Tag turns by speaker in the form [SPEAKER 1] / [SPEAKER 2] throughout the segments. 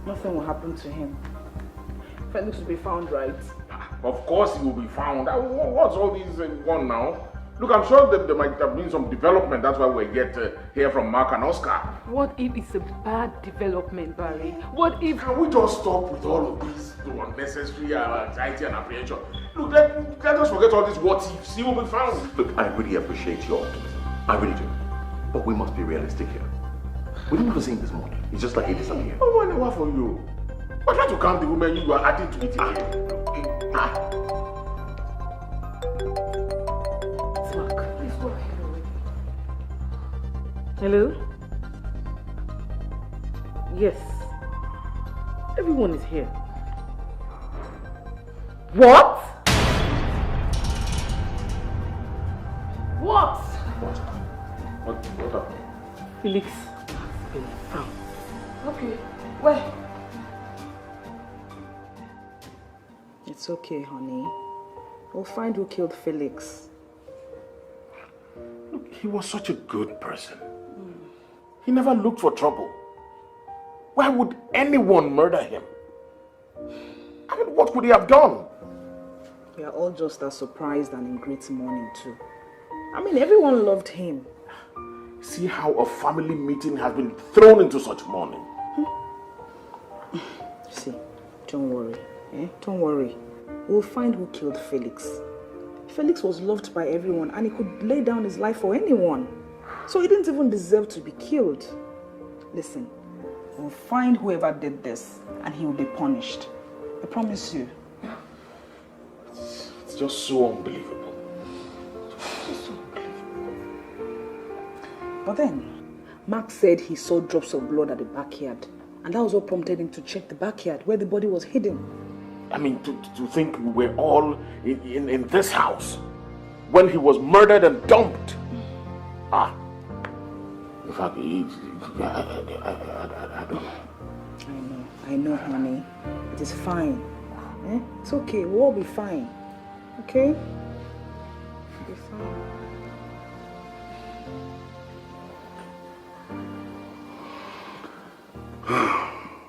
[SPEAKER 1] Nothing will happen to him. Felix will be found, right?
[SPEAKER 2] Of course he will be found. What's all these one now? Look, I'm sure that there might have been some development. That's why we get to hear from Mark and Oscar.
[SPEAKER 1] What if it's a bad development, Barry? What if...
[SPEAKER 2] Can we just stop with all of these unnecessary anxiety and apprehension? Look, let us forget all these what ifs. He will be found.
[SPEAKER 3] Look, I really appreciate your optimism. I really do. But we must be realistic here. We didn't even see him this morning. It's just like he disappeared.
[SPEAKER 2] Oh, one hour for you. But try to calm the woman you are adding to it again.
[SPEAKER 1] Mark, please go ahead already. Hello? Yes. Everyone is here. What? What?
[SPEAKER 2] What happened?
[SPEAKER 1] Felix has been found. Okay, where? It's okay, honey. We'll find who killed Felix.
[SPEAKER 2] Look, he was such a good person. He never looked for trouble. Why would anyone murder him? I mean, what could he have done?
[SPEAKER 1] We are all just as surprised and in great mourning too. I mean, everyone loved him.
[SPEAKER 2] See how a family meeting has been thrown into such mourning.
[SPEAKER 1] See, don't worry. Don't worry. We'll find who killed Felix. Felix was loved by everyone and he could lay down his life for anyone. So he didn't even deserve to be killed. Listen, we'll find whoever did this and he will be punished. I promise you.
[SPEAKER 2] It's just so unbelievable.
[SPEAKER 1] But then, Mark said he saw drops of blood at the backyard. And that was what prompted him to check the backyard where the body was hidden.
[SPEAKER 2] I mean, to think we're all in this house when he was murdered and dumped. In fact, I don't know.
[SPEAKER 1] I know, honey. It is fine. It's okay. We'll all be fine. Okay? We'll be fine.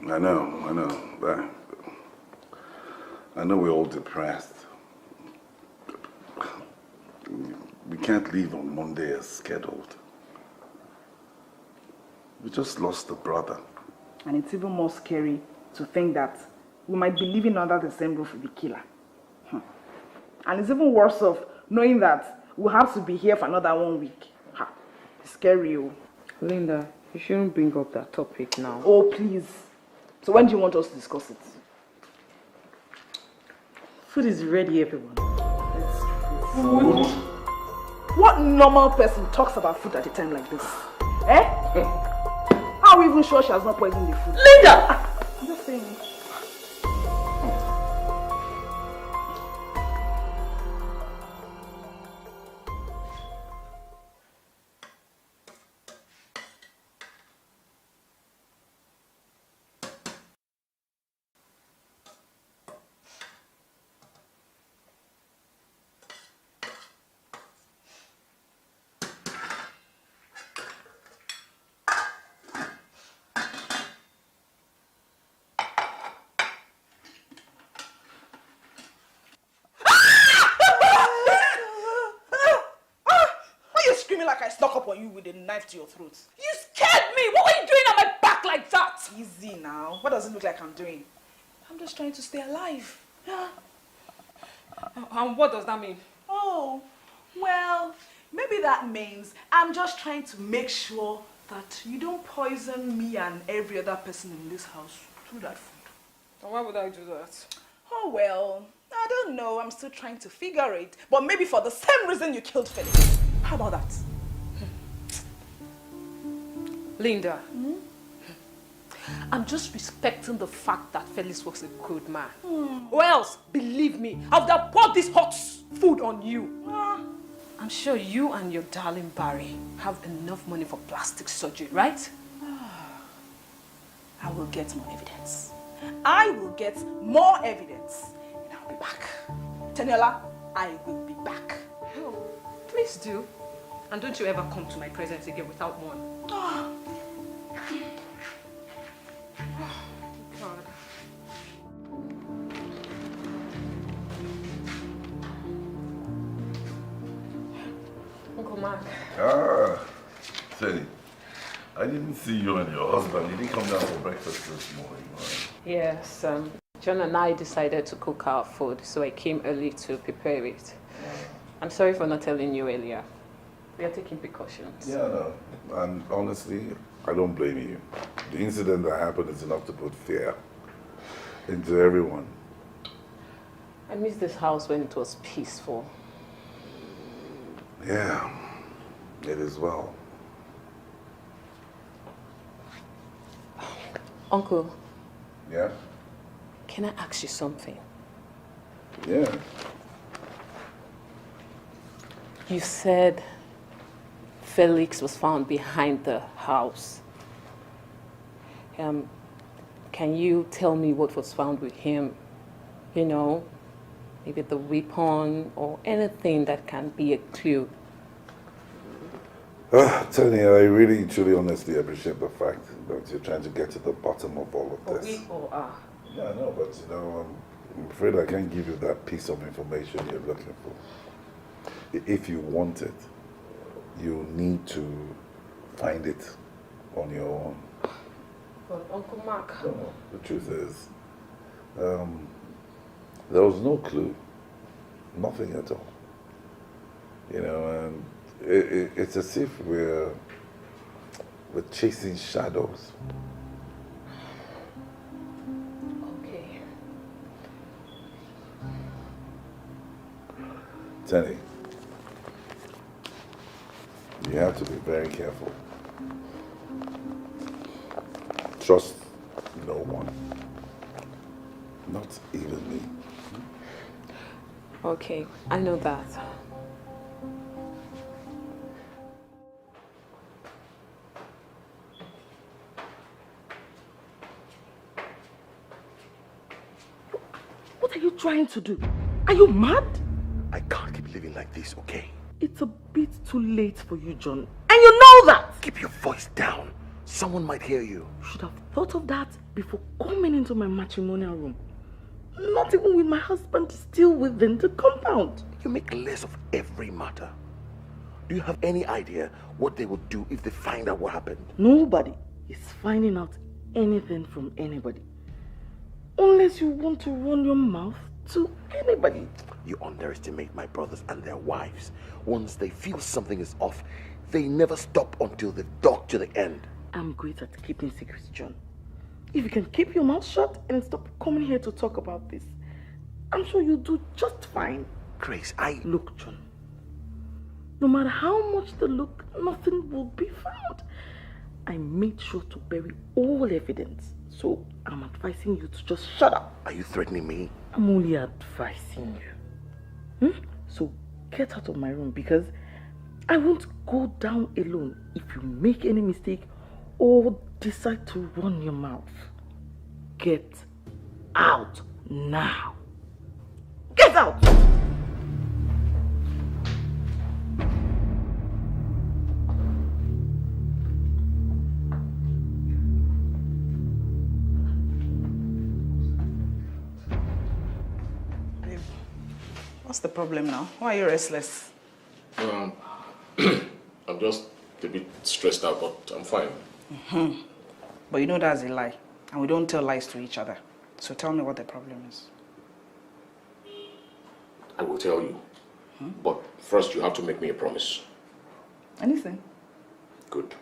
[SPEAKER 4] I know, but I know we're all depressed. We can't leave on Monday as scheduled. We just lost a brother.
[SPEAKER 1] And it's even more scary to think that we might be living under the same roof with the killer. And it's even worse off knowing that we'll have to be here for another 1 week. It's scary.
[SPEAKER 5] Linda, you shouldn't bring up that topic now.
[SPEAKER 1] Oh, please. So when do you want us to discuss it?
[SPEAKER 5] Food is ready, everyone.
[SPEAKER 1] Food? What normal person talks about food at a time like this? How are we even sure she has not poisoned the food?
[SPEAKER 5] Linda!
[SPEAKER 1] I'm just saying. With a knife to your throat.
[SPEAKER 5] You scared me! What were you doing on my back like that?
[SPEAKER 1] Easy now. What does it look like I'm doing? I'm just trying to stay alive.
[SPEAKER 5] And what does that mean?
[SPEAKER 1] Oh, well, maybe that means I'm just trying to make sure that you don't poison me and every other person in this house through that food.
[SPEAKER 5] And why would I do that?
[SPEAKER 1] Oh, well, I don't know. I'm still trying to figure it. But maybe for the same reason you killed Felix. How about that?
[SPEAKER 5] Linda, I'm just respecting the fact that Felix was a good man. Or else, believe me, I would have poured this hot food on you. I'm sure you and your darling Barry have enough money for plastic surgery, right?
[SPEAKER 1] I will get more evidence. I will get more evidence. And I'll be back. Teniola, I will be back.
[SPEAKER 5] Oh, please do. And don't you ever come to my presence again without one.
[SPEAKER 4] Teddy, I didn't see you and your husband. You didn't come down for breakfast this morning, right?
[SPEAKER 5] Yes, John and I decided to cook our food, so I came early to prepare it. I'm sorry for not telling you earlier. We are taking precautions.
[SPEAKER 4] Yeah, no. And honestly, I don't blame you. The incident that happened is enough to put fear into everyone.
[SPEAKER 5] I miss this house when it was peaceful.
[SPEAKER 4] Yeah, it is well.
[SPEAKER 5] Uncle,
[SPEAKER 4] Yeah?
[SPEAKER 5] can I ask you something?
[SPEAKER 4] Yeah.
[SPEAKER 5] You said Felix was found behind the house. Can you tell me what was found with him? You know, maybe the weapon or anything that can be a clue.
[SPEAKER 4] Tony, I really, truly, honestly appreciate the fact that you're trying to get to the bottom of all of this.
[SPEAKER 5] We all are.
[SPEAKER 4] Yeah, I know, but I'm afraid I can't give you that piece of information you're looking for. If you want it, you need to find it on your own.
[SPEAKER 5] But Uncle Mark.
[SPEAKER 4] No, the truth is, there was no clue, nothing at all. You know, and it's as if we're chasing shadows.
[SPEAKER 5] Okay.
[SPEAKER 4] Tenny, you have to be very careful. Trust no one. Not even me.
[SPEAKER 5] Okay, I know that.
[SPEAKER 6] What are you trying to do? Are you mad?
[SPEAKER 3] I can't keep living like this, okay?
[SPEAKER 6] It's a bit too late for you, John. And you know that!
[SPEAKER 3] Keep your voice down. Someone might hear you.
[SPEAKER 6] You should have thought of that before coming into my matrimonial room. Not even with my husband still within the compound.
[SPEAKER 3] You make less of every matter. Do you have any idea what they would do if they find out what happened?
[SPEAKER 6] Nobody is finding out anything from anybody. Unless you want to run your mouth to anybody.
[SPEAKER 3] You underestimate my brothers and their wives. Once they feel something is off, they never stop until they've dogged to the end.
[SPEAKER 6] I'm great at keeping secrets, John. If you can keep your mouth shut and stop coming here to talk about this, I'm sure you'll do just fine.
[SPEAKER 3] Grace,
[SPEAKER 6] Look, John. No matter how much they look, nothing will be found. I made sure to bury all evidence. So I'm advising you to just shut up.
[SPEAKER 3] Are you threatening me?
[SPEAKER 6] I'm only advising you. So get out of my room because I won't go down alone if you make any mistake or decide to run your mouth. Get out now. Get out!
[SPEAKER 1] What's the problem now? Why are you restless?
[SPEAKER 2] I'm just a bit stressed out, but I'm fine.
[SPEAKER 1] But you know that's a lie. And we don't tell lies to each other. So tell me what the problem is.
[SPEAKER 2] I will tell you. But first you have to make me a promise.
[SPEAKER 1] Anything?
[SPEAKER 2] Good.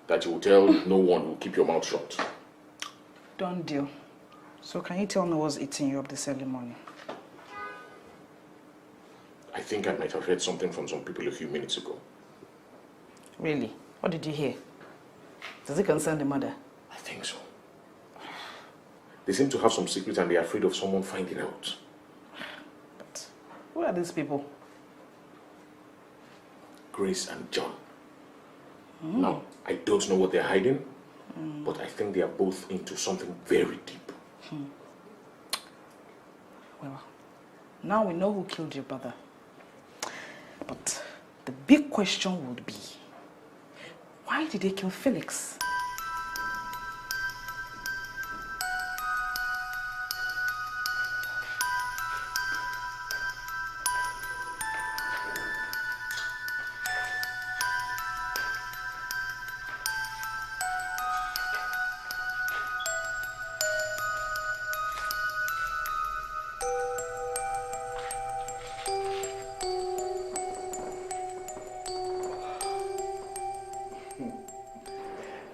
[SPEAKER 2] That you will tell no one, you will keep your mouth shut.
[SPEAKER 1] Done deal. So can you tell me what's eating you up this early morning?
[SPEAKER 2] I think I might have heard something from some people a few minutes ago.
[SPEAKER 1] Really? What did you hear? Does it concern the mother?
[SPEAKER 2] I think so. They seem to have some secret and they're afraid of someone finding out.
[SPEAKER 1] But who are these people?
[SPEAKER 2] Grace and John. Now, I don't know what they're hiding, but I think they are both into something very deep.
[SPEAKER 1] Well, now we know who killed your brother. But the big question would be, why did they kill Felix?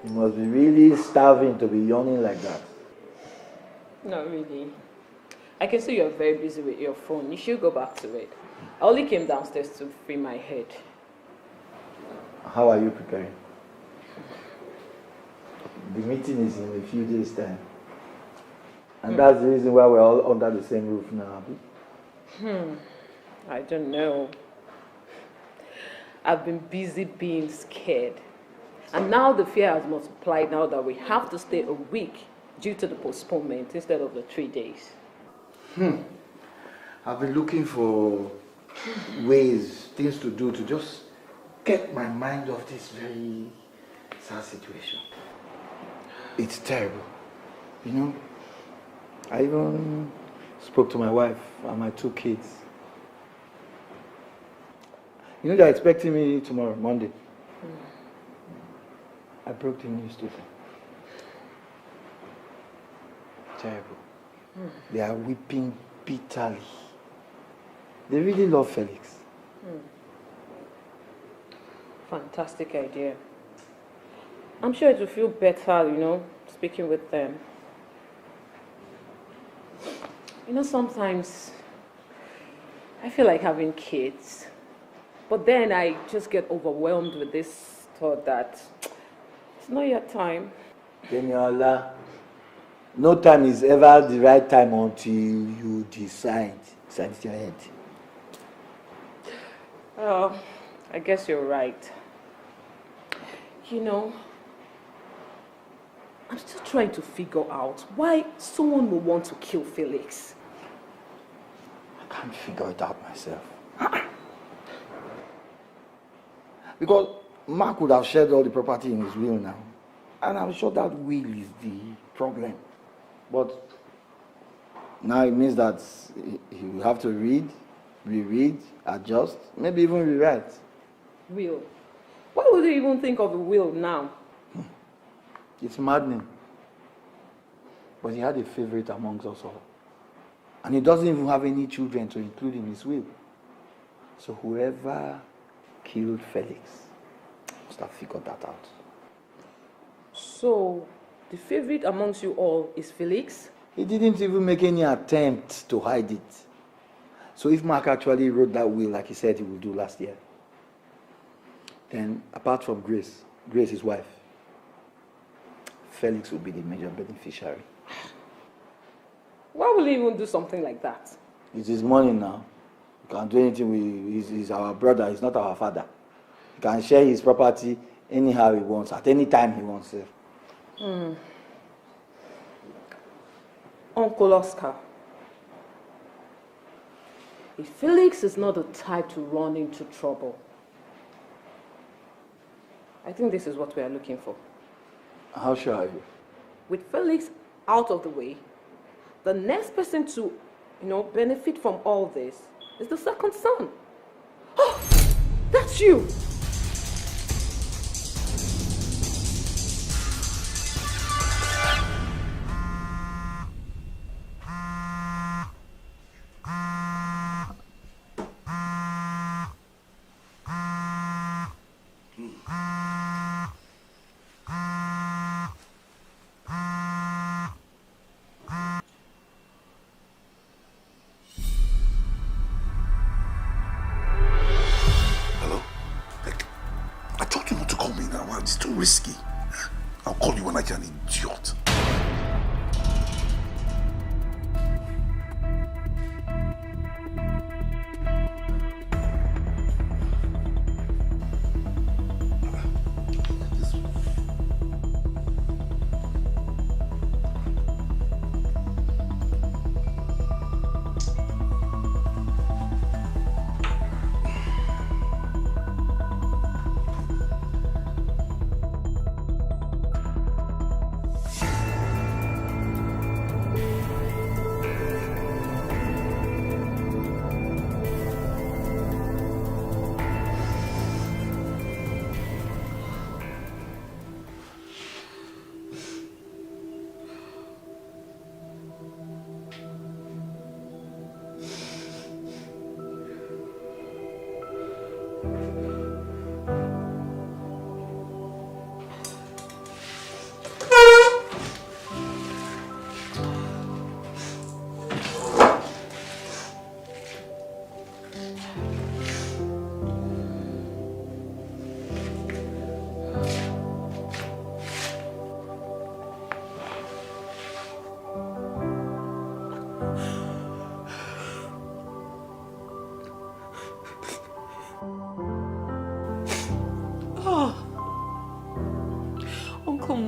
[SPEAKER 7] You must be really starving to be yawning like that.
[SPEAKER 5] Not really. I can see you're very busy with your phone. You should go back to it. I only came downstairs to free my head.
[SPEAKER 7] How are you preparing? The meeting is in a few days' time. And that's the reason why we're all under the same roof now.
[SPEAKER 5] I don't know. I've been busy being scared. And now the fear has multiplied now that we have to stay a week due to the postponement instead of the 3 days.
[SPEAKER 7] I've been looking for ways, things to do to just get my mind off this very sad situation. It's terrible. You know, I even spoke to my wife and my 2 kids. You know, they're expecting me tomorrow, Monday. I broke the news to them. Terrible. They are weeping bitterly. They really love Felix.
[SPEAKER 5] Fantastic idea. I'm sure it will feel better, you know, speaking with them. You know, sometimes I feel like having kids, but then I just get overwhelmed with this thought that it's not your time.
[SPEAKER 7] Deniola, no time is ever the right time until you decide. Inside your head.
[SPEAKER 5] Oh, I guess you're right. You know, I'm still trying to figure out why someone would want to kill Felix.
[SPEAKER 7] I can't figure it out myself. Because Mark would have shared all the property in his will now. And I'm sure that will is the problem. But now it means that he will have to read, reread, adjust, maybe even rewrite.
[SPEAKER 5] Will? Why would you even think of a will now?
[SPEAKER 7] It's maddening. But he had a favorite amongst us all. And he doesn't even have any children to include in his will. So whoever killed Felix must have figured that out.
[SPEAKER 5] So, the favorite amongst you all is Felix?
[SPEAKER 7] He didn't even make any attempt to hide it. So if Mark actually wrote that will like he said he would do last year, then apart from Grace, his wife, Felix would be the major beneficiary.
[SPEAKER 5] Why will he even do something like that?
[SPEAKER 7] It's his money now. He can't do anything with he's our brother, he's not our father. He can share his property anyhow he wants, at any time he wants it.
[SPEAKER 5] Uncle Oscar, if Felix is not the type to run into trouble, I think this is what we are looking for.
[SPEAKER 7] How sure are you?
[SPEAKER 5] With Felix out of the way, the next person to, benefit from all this is the second son. Oh, that's you!
[SPEAKER 4] It's too risky. I'll call you when I can, idiot.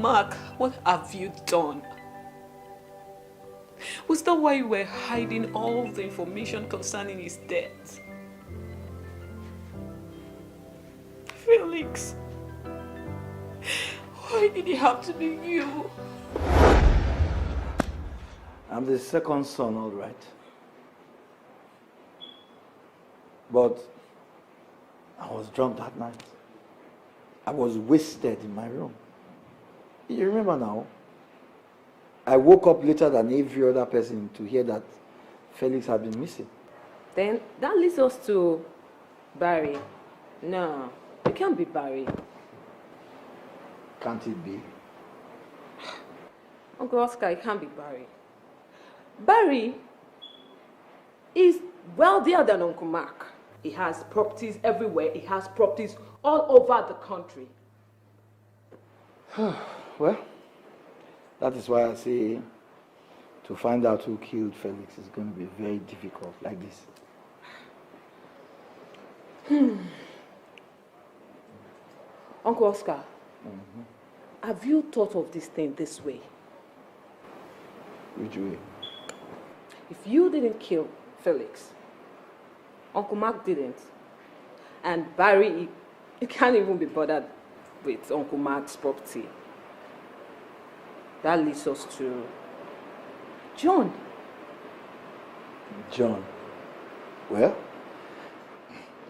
[SPEAKER 5] Mark, what have you done? Was that why you were hiding all the information concerning his death? Felix, why did it have to be you?
[SPEAKER 7] I'm the second son, all right. But I was drunk that night. I was wasted in my room. You remember now? I woke up later than every other person to hear that Felix had been missing.
[SPEAKER 8] Then that leads us to Barry. No, it can't be Barry.
[SPEAKER 7] Can't it be?
[SPEAKER 8] Uncle Oscar, it can't be Barry. Barry is wealthier than Uncle Mark. He has properties everywhere. He has properties all over the country.
[SPEAKER 7] Well, that is why I say to find out who killed Felix is going to be very difficult like this.
[SPEAKER 8] Uncle Oscar, have you thought of this thing this way?
[SPEAKER 7] Which way?
[SPEAKER 8] If you didn't kill Felix, Uncle Mark didn't, and Barry, he can't even be bothered with Uncle Mark's property. That leads us to John.
[SPEAKER 7] John. Well,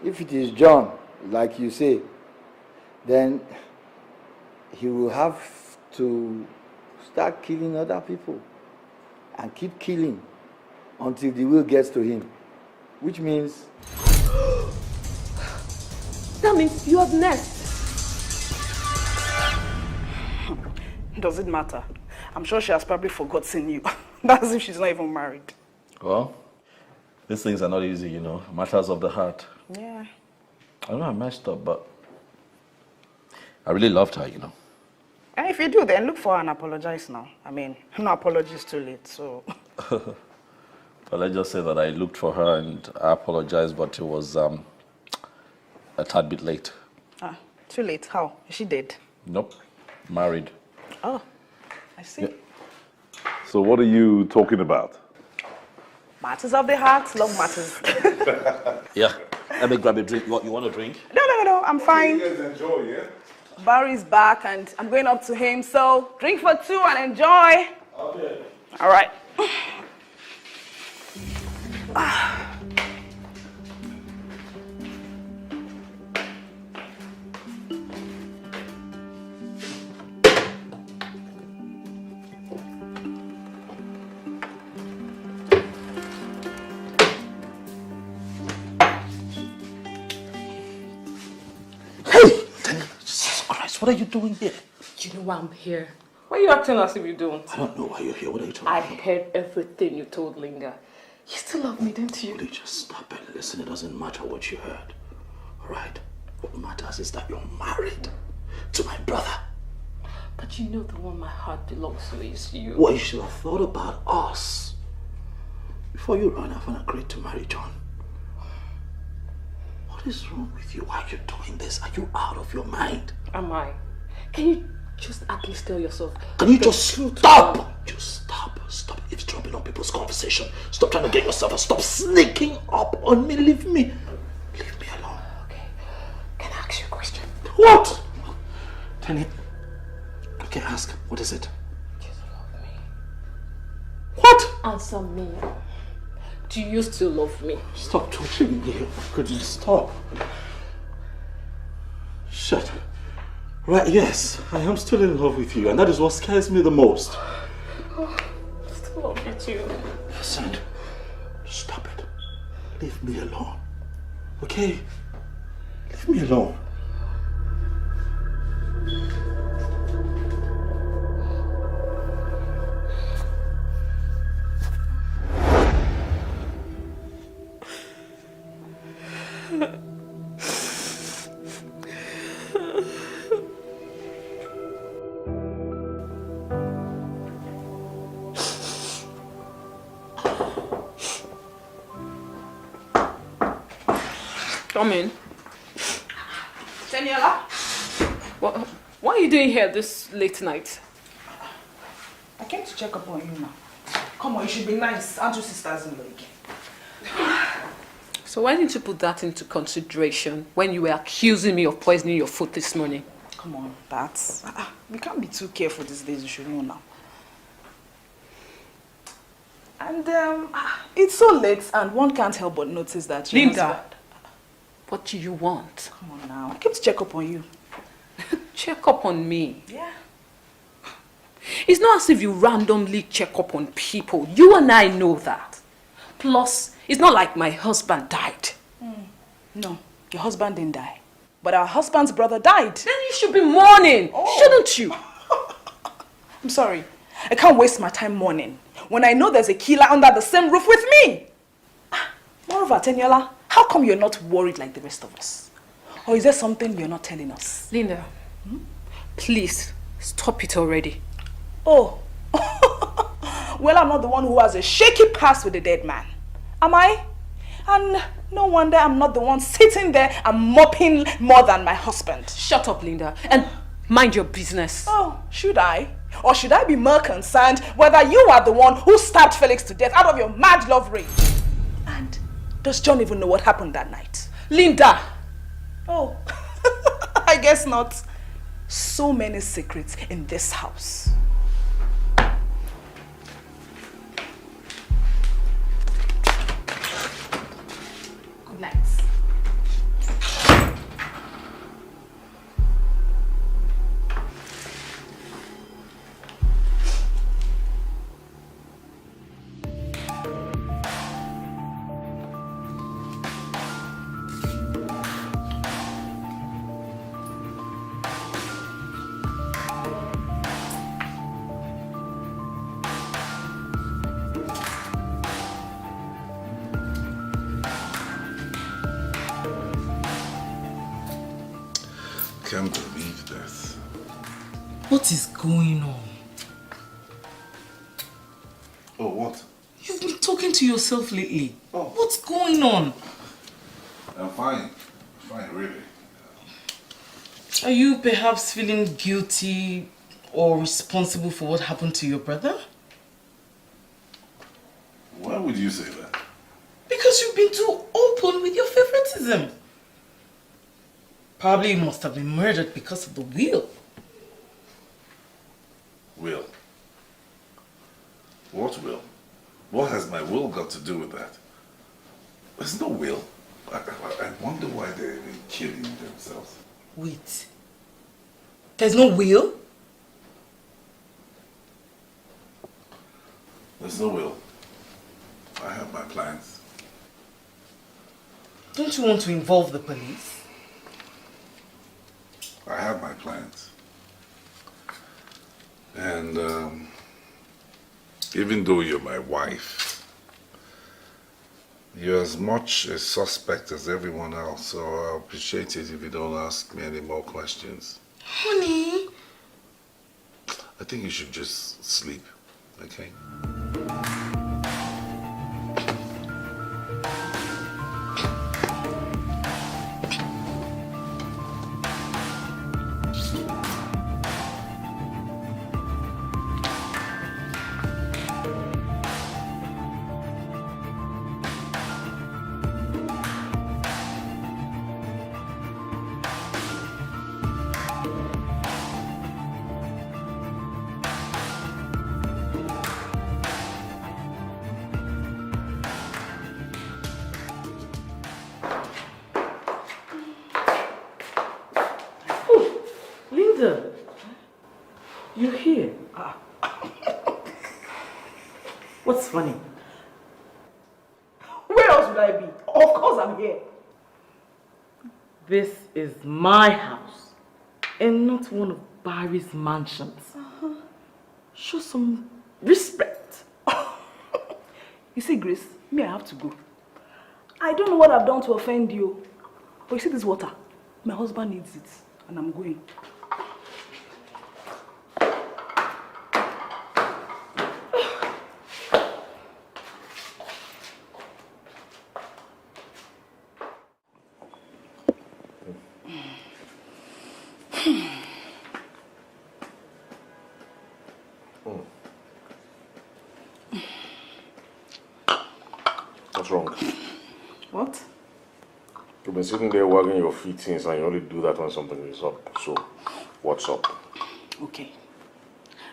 [SPEAKER 7] if it is John, like you say, then he will have to start killing other people and keep killing until the will gets to him, which means...
[SPEAKER 8] That means you're next.
[SPEAKER 1] Does it matter? I'm sure she has probably forgotten you. That's if she's not even married.
[SPEAKER 9] Well, these things are not easy, you know. Matters of the heart.
[SPEAKER 1] Yeah.
[SPEAKER 9] I know I messed up, but I really loved her, you know.
[SPEAKER 1] And if you do, then look for her and apologize now. I mean, no apologies too late, so...
[SPEAKER 9] But let's just say that I looked for her and I apologized, but it was a tad bit late.
[SPEAKER 1] Ah, too late. How? Is she dead?
[SPEAKER 9] Nope. Married.
[SPEAKER 1] Oh, I see.
[SPEAKER 4] Yeah. So what are you talking about?
[SPEAKER 1] Matters of the heart, love matters.
[SPEAKER 9] Yeah. Let me grab a drink. You want a drink?
[SPEAKER 1] No, I'm fine.
[SPEAKER 4] You guys enjoy, yeah?
[SPEAKER 1] Barry's back and I'm going up to him, so drink for two and enjoy.
[SPEAKER 9] Okay.
[SPEAKER 1] All right.
[SPEAKER 9] What are you doing here?
[SPEAKER 8] You know why I'm here? Why are you acting as if you don't?
[SPEAKER 9] I don't know why you're here. What are you talking
[SPEAKER 8] I
[SPEAKER 9] about?
[SPEAKER 8] heard everything you told Linda. You still love me, don't you?
[SPEAKER 9] Will you just stop and listen? It doesn't matter what you heard. All right? What matters is that you're married to my brother.
[SPEAKER 8] But you know the one my heart belongs to is you.
[SPEAKER 9] Well, you should have thought about us. Before you ran off and agreed to marry John. What is wrong with you? Why are you doing this? Are you out of your mind?
[SPEAKER 8] Am I? Can you just at least tell yourself?
[SPEAKER 9] Can you just stop? Just stop. Stop eavesdropping on people's conversation. Stop trying to get yourself and stop sneaking up on me. Leave me alone.
[SPEAKER 8] Okay. Can I ask you a question?
[SPEAKER 9] What? Tenny. Okay, ask. What is it?
[SPEAKER 8] Do you love me?
[SPEAKER 9] What?
[SPEAKER 8] Answer me. Do you still love me?
[SPEAKER 9] Stop touching me. Could you stop? Shut. Right, yes, I am still in love with you, and that is what scares me the most.
[SPEAKER 8] I still love you too.
[SPEAKER 9] Listen, stop it. Leave me alone. Okay? Leave me alone.
[SPEAKER 5] Come in.
[SPEAKER 1] Daniela?
[SPEAKER 5] What are you doing here this late night?
[SPEAKER 1] came to check up on you now. Come on, you should be nice. Aren't you sisters-in-law again?
[SPEAKER 5] So why didn't you put that into consideration when you were accusing me of poisoning your food this morning?
[SPEAKER 1] Come on, that's... we can't be too careful these days, you should know now. And it's so late and one can't help but notice that you...
[SPEAKER 5] Linda, what do you want?
[SPEAKER 1] Come on now, I came to check up on you.
[SPEAKER 5] Check up on me?
[SPEAKER 1] Yeah.
[SPEAKER 5] It's not as if you randomly check up on people. You and I know that. Plus, it's not like my husband died.
[SPEAKER 1] No, your husband didn't die. But our husband's brother died.
[SPEAKER 5] Then you should be mourning, shouldn't you?
[SPEAKER 1] I'm sorry. I can't waste my time mourning when I know there's a killer under the same roof with me. Moreover, Teniola, how come you're not worried like the rest of us? Or is there something you're not telling us?
[SPEAKER 5] Linda, please, stop it already.
[SPEAKER 1] Oh. Well, I'm not the one who has a shaky past with the dead man. Am I? And no wonder I'm not the one sitting there and mopping more than my husband.
[SPEAKER 5] Shut up, Linda, and mind your business.
[SPEAKER 1] Oh, should I? Or should I be more concerned whether you are the one who stabbed Felix to death out of your mad love rage? And does John even know what happened that night?
[SPEAKER 5] Linda!
[SPEAKER 1] Oh, I guess not. So many secrets in this house. Good night.
[SPEAKER 4] Can't believe this.
[SPEAKER 6] What is going on?
[SPEAKER 4] Oh, what?
[SPEAKER 6] You've been talking to yourself lately.
[SPEAKER 4] Oh.
[SPEAKER 6] What's going on?
[SPEAKER 4] I'm fine. Fine, really.
[SPEAKER 6] Are you perhaps feeling guilty or responsible for what happened to your brother?
[SPEAKER 4] Why would you say that?
[SPEAKER 6] Because you've been too open with your favoritism. Probably you must have been murdered because of the will.
[SPEAKER 4] Will? What will? What has my will got to do with that? There's no will. I wonder why they're even killing themselves.
[SPEAKER 6] Wait. There's no will?
[SPEAKER 4] There's no will. I have my plans.
[SPEAKER 6] Don't you want to involve the police?
[SPEAKER 4] I have my plans. And even though you're my wife, you're as much a suspect as everyone else, so I'll appreciate it if you don't ask me any more questions.
[SPEAKER 6] Honey.
[SPEAKER 4] I think you should just sleep, okay?
[SPEAKER 6] Linda, you're here. What's funny?
[SPEAKER 1] Where else would I be? Of course I'm here.
[SPEAKER 6] This is my house and not one of Barry's mansions. Show some respect.
[SPEAKER 1] You see, Grace, me, I have to go. I don't know what I've done to offend you. But you see this water? My husband needs it. And I'm going.
[SPEAKER 2] What's wrong?
[SPEAKER 1] What?
[SPEAKER 2] You've been sitting there wagging your feet since and you only do that when something is up. So, what's up?
[SPEAKER 1] Okay.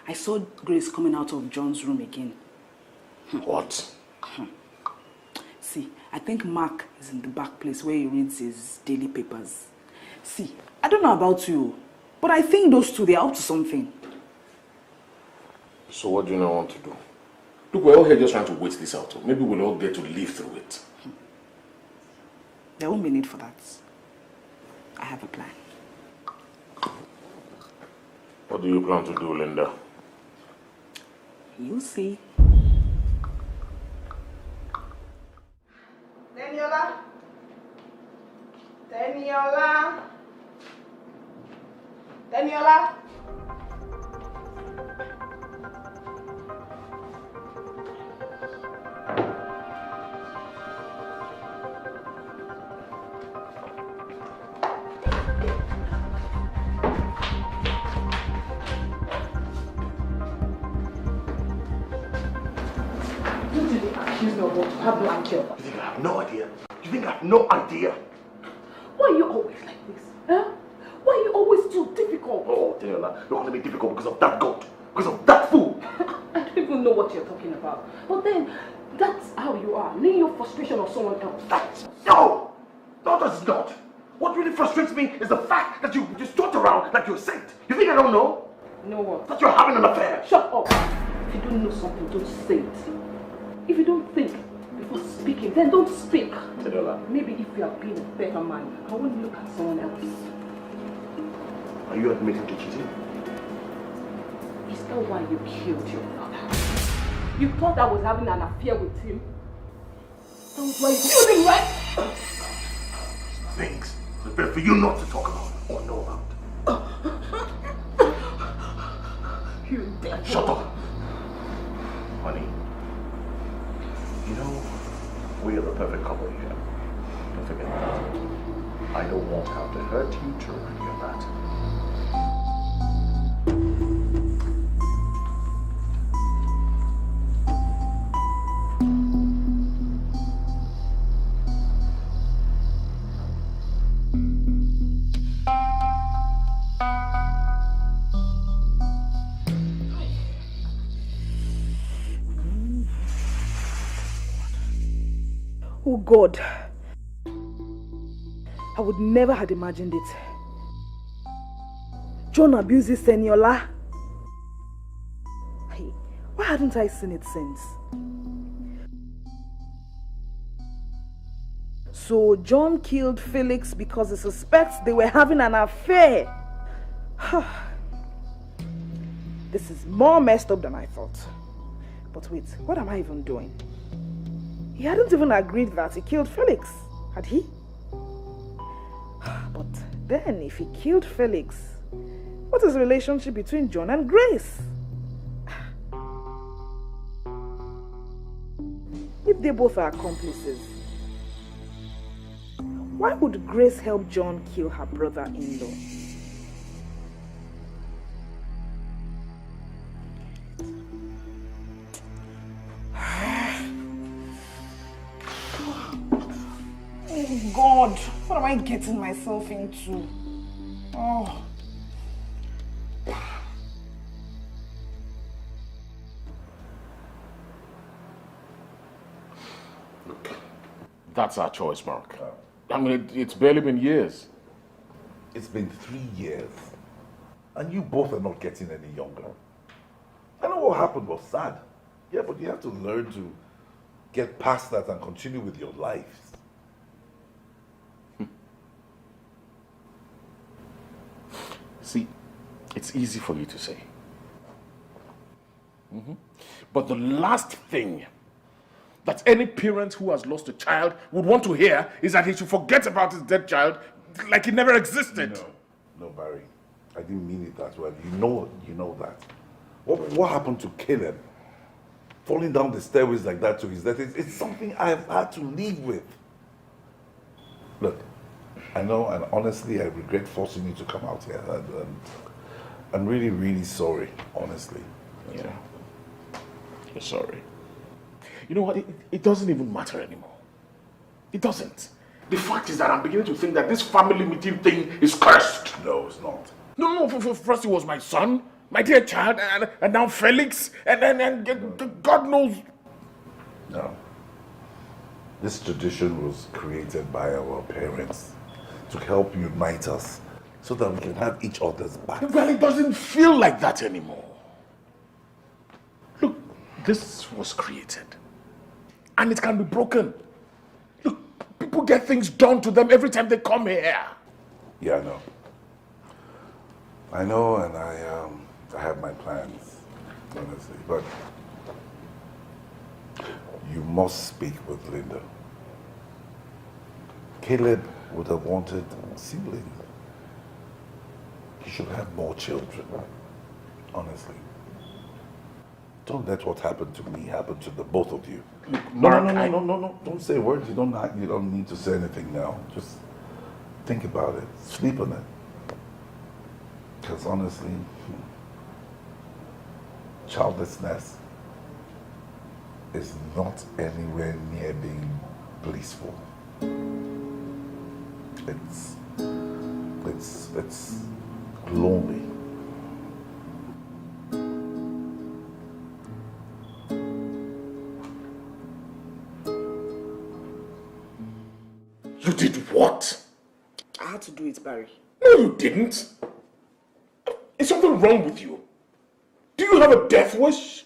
[SPEAKER 1] I saw Grace coming out of John's room again.
[SPEAKER 2] What?
[SPEAKER 1] See, I think Mark is in the back place where he reads his daily papers. See, I don't know about you, but I think those two, they're up to something.
[SPEAKER 2] So what do you now want to do? Look, we're all here just trying to wait this out. Maybe we'll all get to live through it.
[SPEAKER 1] There won't be need for that. I have a plan.
[SPEAKER 2] What do you plan to do, Linda?
[SPEAKER 1] You'll see.
[SPEAKER 5] Teniola? Teniola? Teniola?
[SPEAKER 9] You think I have no idea? You think I have no idea?
[SPEAKER 8] Why are you always like this? Huh? Why are you always so difficult?
[SPEAKER 9] Oh, Daniela, you're going to be difficult because of that goat. Because of that fool.
[SPEAKER 8] I don't even know what you're talking about. But then, that's how you are. Laying your frustration on someone else.
[SPEAKER 9] No! No, that's not. What really frustrates me is the fact that you strut around like you're a saint. You think I don't know?
[SPEAKER 8] Know what?
[SPEAKER 9] That you're having an affair.
[SPEAKER 8] Shut up. If you don't know something, don't say it. If you don't think before speaking, then don't speak.
[SPEAKER 9] Daniela.
[SPEAKER 8] Maybe if you are being a better man, I won't look at someone else.
[SPEAKER 9] Are you admitting to cheating?
[SPEAKER 8] Is that why you killed your brother? You thought I was having an affair with him? That was why you killed him, right?
[SPEAKER 9] Things that are better for you not to talk about or know about.
[SPEAKER 8] You devil.
[SPEAKER 9] Shut up. Honey, you know, we are the perfect couple here. Don't forget that. I don't want how to hurt you to remind you of that.
[SPEAKER 1] Oh God, I would never have imagined it. John abuses Seniola. Hey, why hadn't I seen it since? So John killed Felix because he suspects they were having an affair. This is more messed up than I thought. But wait, what am I even doing? He hadn't even agreed that he killed Felix, had he? But then, if he killed Felix, what is the relationship between John and Grace? If they both are accomplices, why would Grace help John kill her brother-in-law? Oh God, what am I getting myself into? Oh.
[SPEAKER 2] Look, that's our choice, Mark. I mean, it's barely been years.
[SPEAKER 4] It's been 3 years. And you both are not getting any younger. I know what happened was sad. Yeah, but you have to learn to get past that and continue with your lives.
[SPEAKER 2] See, it's easy for you to say. But the last thing that any parent who has lost a child would want to hear is that he should forget about his dead child like it never existed.
[SPEAKER 4] No, Barry. I didn't mean it that way. You know that. What happened to Caleb? Falling down the stairways like that to his death, it's something I've had to live with. Look, I know, and honestly, I regret forcing you to come out here. I'm really, really sorry, honestly.
[SPEAKER 2] Yeah. You're sorry. You know what? It doesn't even matter anymore. It doesn't. The fact is that I'm beginning to think that this family meeting thing is cursed.
[SPEAKER 4] No, it's not.
[SPEAKER 2] No, first it was my son, my dear child, and now Felix, and God knows.
[SPEAKER 4] No. This tradition was created by our parents to help unite us so that we can have each other's back.
[SPEAKER 2] Well, it doesn't feel like that anymore. Look, this was created, and it can be broken. Look, people get things done to them every time they come here.
[SPEAKER 4] Yeah, I know. I know, and I have my plans, honestly, but you must speak with Linda. Caleb would have wanted siblings. He should have more children, honestly. Don't let what happened to me happen to the both of you. No. Don't say words. You don't need to say anything now. Just think about it. Sleep on it. Because honestly, childlessness is not anywhere near being blissful. It's lonely.
[SPEAKER 2] You did what?
[SPEAKER 1] I had to do it, Barry.
[SPEAKER 2] No, you didn't. Is something wrong with you? Do you have a death wish?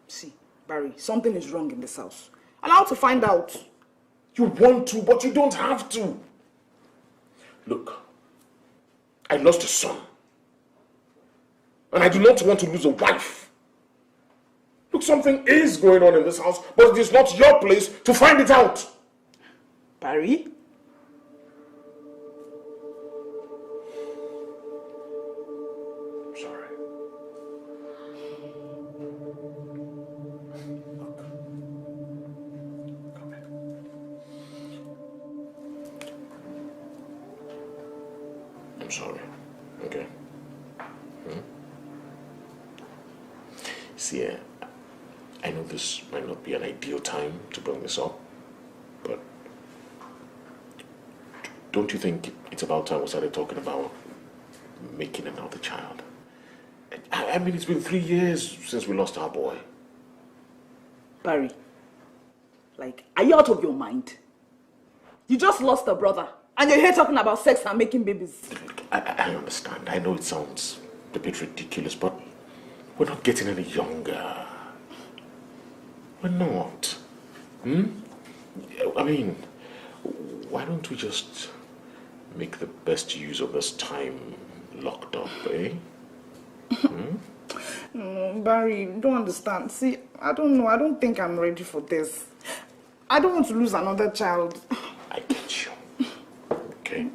[SPEAKER 1] See, Barry, something is wrong in this house. And I want to find out.
[SPEAKER 2] You want to, but you don't have to. Look, I lost a son. And I do not want to lose a wife. Look, something is going on in this house, but it is not your place to find it out.
[SPEAKER 1] Barry?
[SPEAKER 2] I'm sorry. Look. Come here. I'm sorry. Okay? See, I know this might not be an ideal time to bring this up, but don't you think it's about time we started talking about making another child? I mean, it's been 3 years since we lost our boy.
[SPEAKER 1] Barry, like, are you out of your mind? You just lost a brother, and you're here talking about sex and making babies.
[SPEAKER 2] I understand. I know it sounds a bit ridiculous, but we're not getting any younger. We're not. I mean, why don't we just make the best use of this time locked up, eh?
[SPEAKER 1] No, Barry, you don't understand. See, I don't know. I don't think I'm ready for this. I don't want to lose another child.
[SPEAKER 2] I get you. Okay?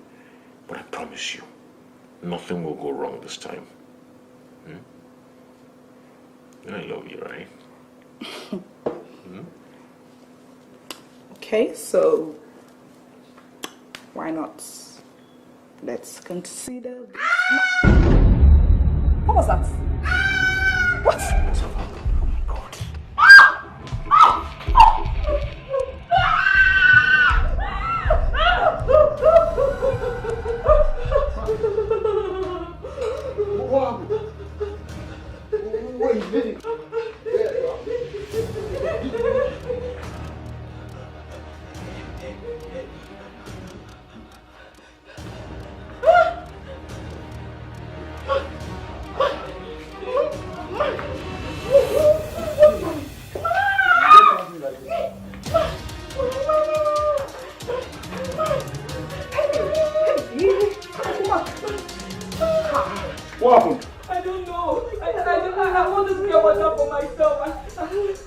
[SPEAKER 2] But I promise you, nothing will go wrong this time. I love you, right?
[SPEAKER 1] Okay, so why not? Let's consider this. What was that? What? Oh my God.
[SPEAKER 7] What is this?
[SPEAKER 2] What happened?
[SPEAKER 8] I don't know. I want to pure water for myself.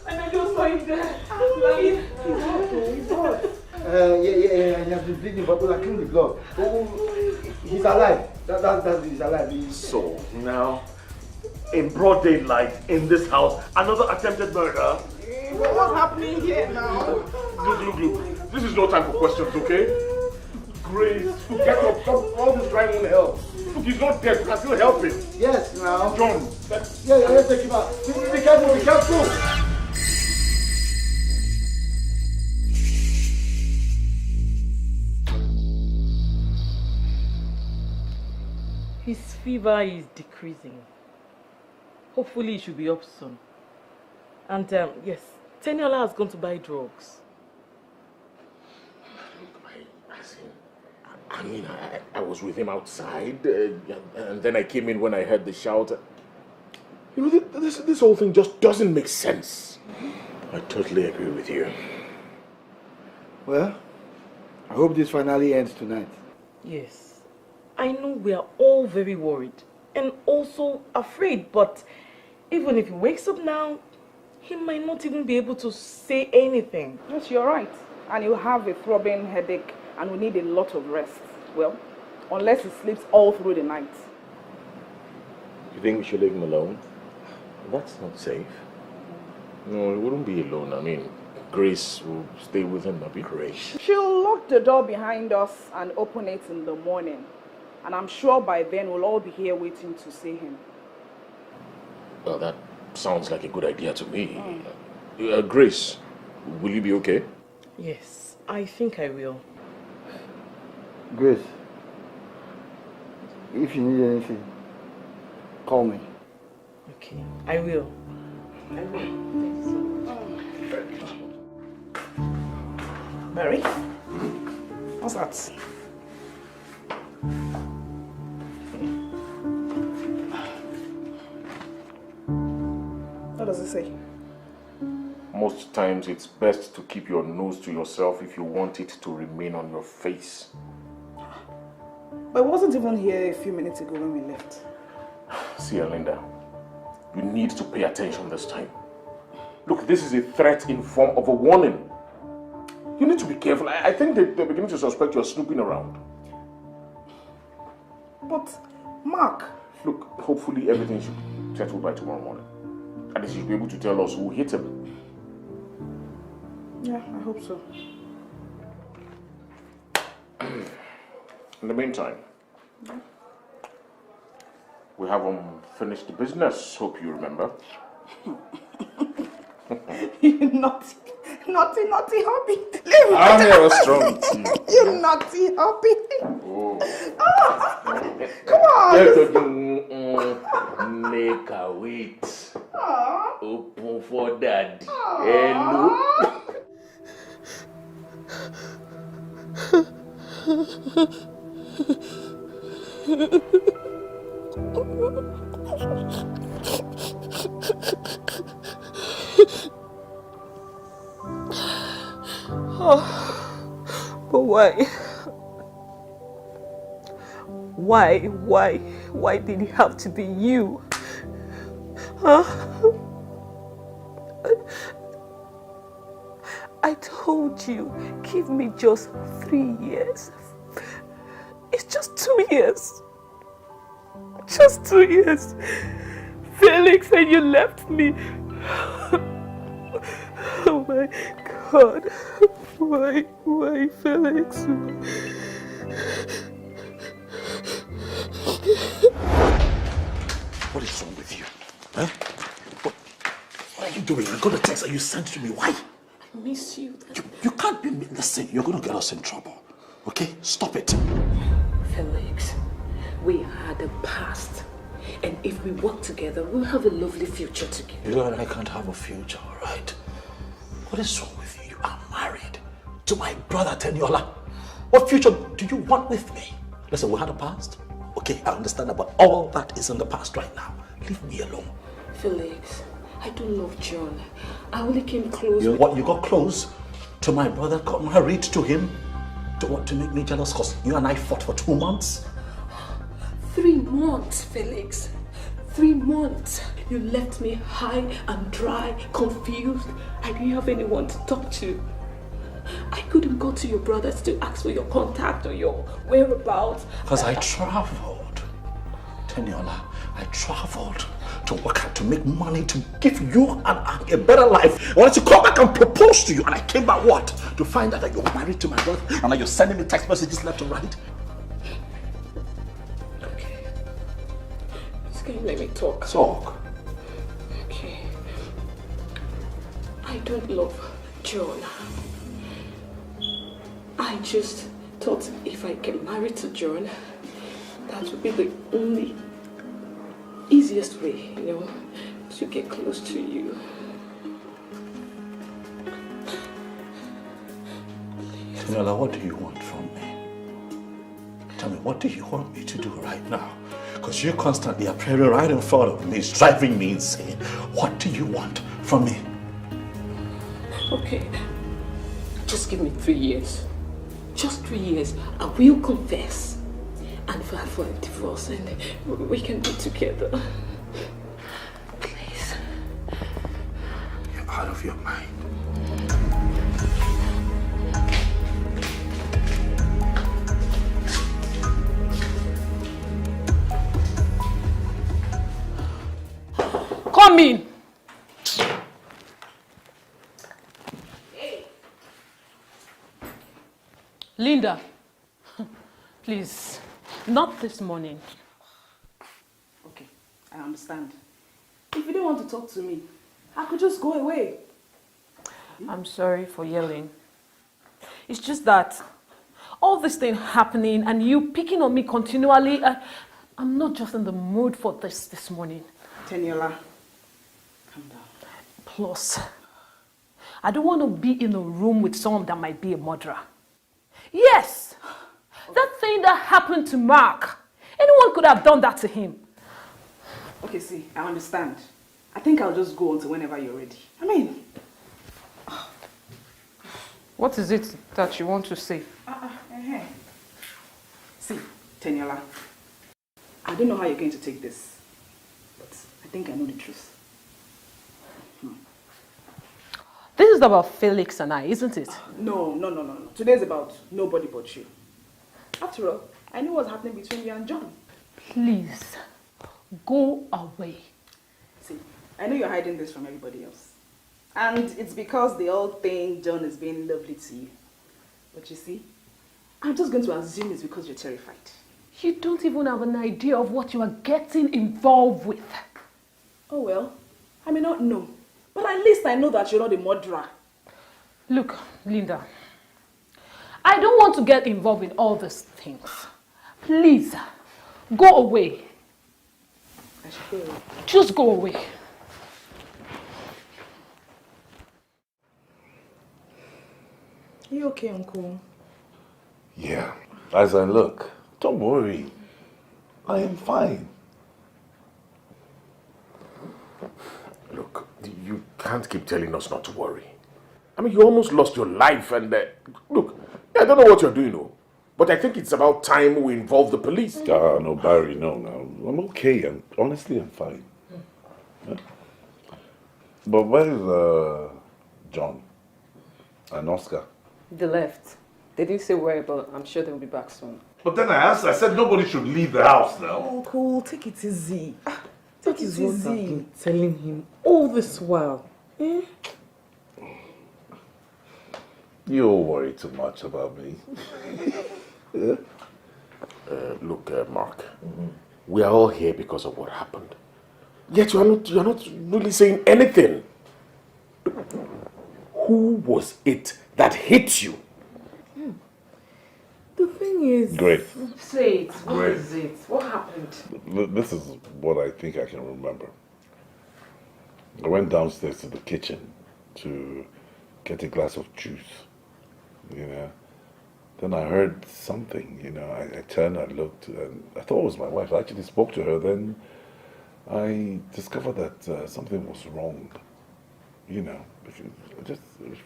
[SPEAKER 8] And I just saw him there. Lying.
[SPEAKER 7] He's hot. Yeah, he has been bleeding, but I cleaned the blood. He's alive. He's alive.
[SPEAKER 9] So, now, in broad daylight, in this house, another attempted murder.
[SPEAKER 1] What's happening here now?
[SPEAKER 2] Look. This is no time for questions, okay? Grace, get up. Stop. All this crying won't help. Look, he's not dead. We can still help him.
[SPEAKER 7] Yes, now.
[SPEAKER 2] John,
[SPEAKER 7] Yeah, let's take him out. Be careful.
[SPEAKER 6] His fever is decreasing. Hopefully it should be up soon. And yes, Teniola has gone to buy drugs.
[SPEAKER 2] I mean, I was with him outside, and then I came in when I heard the shout. You know, this whole thing just doesn't make sense. I totally agree with you.
[SPEAKER 7] Well, I hope this finally ends tonight.
[SPEAKER 6] Yes. I know we are all very worried and also afraid, but even if he wakes up now, he might not even be able to say anything.
[SPEAKER 1] Yes, you're right. And he'll have a throbbing headache and will need a lot of rest. Well, unless he sleeps all through the night.
[SPEAKER 2] You think we should leave him alone? That's not safe. No, he wouldn't be alone. I mean, Grace will stay with him, maybe. Grace.
[SPEAKER 1] She'll lock the door behind us and open it in the morning. And I'm sure by then we'll all be here waiting to see him.
[SPEAKER 2] Well, that sounds like a good idea to me. Grace, will you be okay?
[SPEAKER 6] Yes, I think I will.
[SPEAKER 7] Grace, if you need anything, call me.
[SPEAKER 6] Okay, I will.
[SPEAKER 1] I will. Mary? What's that? What does it say?
[SPEAKER 2] Most times it's best to keep your nose to yourself if you want it to remain on your face.
[SPEAKER 1] But I wasn't even here a few minutes ago when we left.
[SPEAKER 2] See, Linda, you need to pay attention this time. Look, this is a threat in form of a warning. You need to be careful. I think they're beginning to suspect you're snooping around.
[SPEAKER 1] But, Mark...
[SPEAKER 2] Look, hopefully everything should be settled by tomorrow morning. At least you'll be able to tell us who hit him.
[SPEAKER 1] Yeah, I hope so.
[SPEAKER 2] In the meantime, we have unfinished business, hope you remember.
[SPEAKER 1] You naughty hobby.
[SPEAKER 2] I'm here strong too.
[SPEAKER 1] You naughty hobby.
[SPEAKER 2] Oh.
[SPEAKER 1] Come on.
[SPEAKER 2] Make a wait. Open for daddy. Hello.
[SPEAKER 8] But why did it have to be you? Huh? I told you, give me just 3 years. It's just 2 years. Just 2 years. Felix, and you left me. Oh my God. Why, Felix?
[SPEAKER 3] What is wrong with you? Huh? What are you doing? I got a text that you sent to me. Why?
[SPEAKER 8] I miss you.
[SPEAKER 3] You can't be... Listen, you're going to get us in trouble. Okay? Stop it.
[SPEAKER 8] Felix, we had a past. And if we work together, we'll have a lovely future together.
[SPEAKER 3] You and I can't have a future, all right? What is wrong with you? You are married to my brother, Teniola. What future do you want with me? Listen, we had a past. Okay, I understand that, but all that is in the past right now. Leave me alone.
[SPEAKER 8] Felix, I don't love John. I only came close.
[SPEAKER 3] You got close to my brother, got married to him? To make me jealous because you and I fought for 2 months?
[SPEAKER 8] 3 months, Felix. 3 months. You left me high and dry, confused. I didn't have anyone to talk to. I couldn't go to your brothers to ask for your contact or your whereabouts.
[SPEAKER 3] Because I traveled. Teniola, I traveled to work hard, to make money, to give you and I a better life. I wanted to come back and propose to you, and I came back what? To find out that you're married to my brother, and that you're sending me text messages left and right.
[SPEAKER 8] Okay. Just can you let me talk?
[SPEAKER 3] Talk.
[SPEAKER 8] Okay. I don't love John. I just thought if I get married to John, that That would be the only easiest way, to get close to you.
[SPEAKER 3] Tinola, what do you want from me? Tell me, what do you want me to do right now? Because you constantly appearing right in front of me, it's driving me insane. What do you want from me?
[SPEAKER 8] Okay, just give me 3 years. Just 3 years. I will confess and file for a divorce and we can be together. Please.
[SPEAKER 3] You're out of your mind.
[SPEAKER 5] Come in. Linda, please, not this morning.
[SPEAKER 1] Okay, I understand. If you don't want to talk to me, I could just go away.
[SPEAKER 5] I'm sorry for yelling. It's just that all this thing happening and you picking on me continually, I'm not just in the mood for this morning.
[SPEAKER 1] Teniola, calm down.
[SPEAKER 5] Plus, I don't want to be in a room with someone that might be a murderer. Yes! That thing that happened to Mark. Anyone could have done that to him.
[SPEAKER 1] Okay, see, I understand. I think I'll just go until whenever you're ready. I mean...
[SPEAKER 5] What is it that you want to say?
[SPEAKER 1] See, Teniola, I don't know how you're going to take this, but I think I know the truth.
[SPEAKER 5] This is about Felix and I, isn't it?
[SPEAKER 1] No. Today's about nobody but you. After all, I knew what's happening between you and John.
[SPEAKER 5] Please, go away.
[SPEAKER 1] See, I know you're hiding this from everybody else. And it's because the old thing John is being lovely to you. But you see, I'm just going to assume it's because you're terrified.
[SPEAKER 5] You don't even have an idea of what you are getting involved with.
[SPEAKER 1] Oh well, I may not know. But at least I know that you're not a murderer.
[SPEAKER 5] Look, Linda, I don't want to get involved in all these things. Please, go away.
[SPEAKER 1] I should go away.
[SPEAKER 5] Just go away.
[SPEAKER 1] Are you okay, Uncle?
[SPEAKER 4] Yeah, as I look, don't worry. I am fine.
[SPEAKER 2] Look, you can't keep telling us not to worry. I mean, you almost lost your life and... look, I don't know what you're doing, but I think it's about time we involve the police.
[SPEAKER 4] No, Barry, no. I'm okay. Honestly, I'm fine. Yeah? But where's John and Oscar?
[SPEAKER 8] They left. They didn't say where, but I'm sure they'll be back soon.
[SPEAKER 4] But then I said nobody should leave the house now.
[SPEAKER 6] Uncle, take it easy.
[SPEAKER 1] Take
[SPEAKER 6] That
[SPEAKER 1] it
[SPEAKER 6] is what I've
[SPEAKER 1] easy.
[SPEAKER 6] been telling him all this while. Eh?
[SPEAKER 4] You all worry too much about me. Yeah?
[SPEAKER 2] Look, Mark, we are all here because of what happened. Yet you're not really saying anything. Who was it that hit you?
[SPEAKER 6] The thing is...
[SPEAKER 4] Great.
[SPEAKER 6] Say it. What
[SPEAKER 4] Great.
[SPEAKER 6] is it? What happened?
[SPEAKER 4] This is what I think I can remember. I went downstairs to the kitchen to get a glass of juice, Then I heard something, I turned, I looked, and I thought it was my wife. I actually spoke to her. Then I discovered that something was wrong, It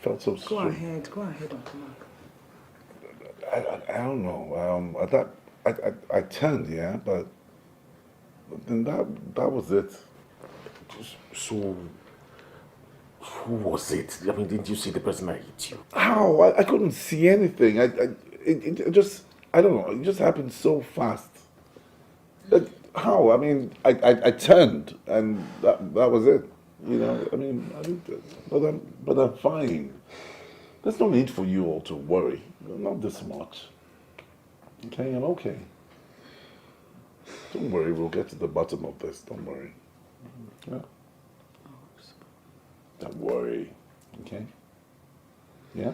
[SPEAKER 4] felt so strange.
[SPEAKER 1] Go ahead, Uncle Mark.
[SPEAKER 4] I don't know. I turned, yeah, but then that was it.
[SPEAKER 2] So, who was it? I mean, didn't you see the person that hit you?
[SPEAKER 4] How? I couldn't see anything. It just, I don't know. It just happened so fast. How? I mean, I turned and that was it. I mean, but I'm fine. There's no need for you all to worry. Not this much. Okay, I'm okay. Don't worry, we'll get to the bottom of this. Don't worry. Yeah. Don't worry. Okay? Yeah?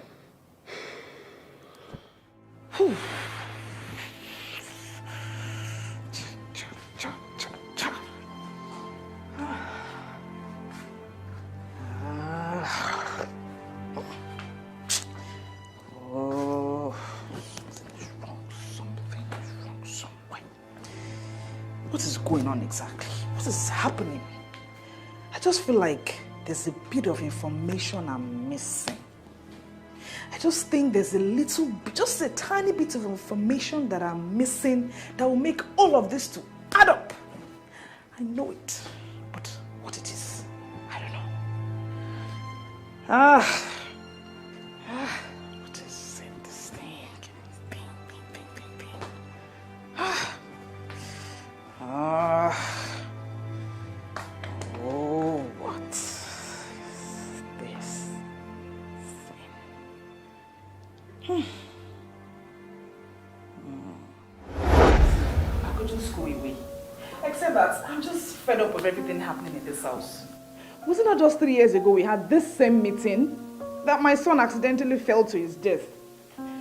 [SPEAKER 1] What is going on exactly? What is happening? I just feel like there's a bit of information I'm missing. I just think there's just a tiny bit of information that I'm missing that will make all of this to add up. I know it, but what it is, I don't know. What is in this thing? Oh, what is this thing? I could just go away. Except that I'm just fed up with everything happening in this house. Wasn't it just 3 years ago we had this same meeting that my son accidentally fell to his death?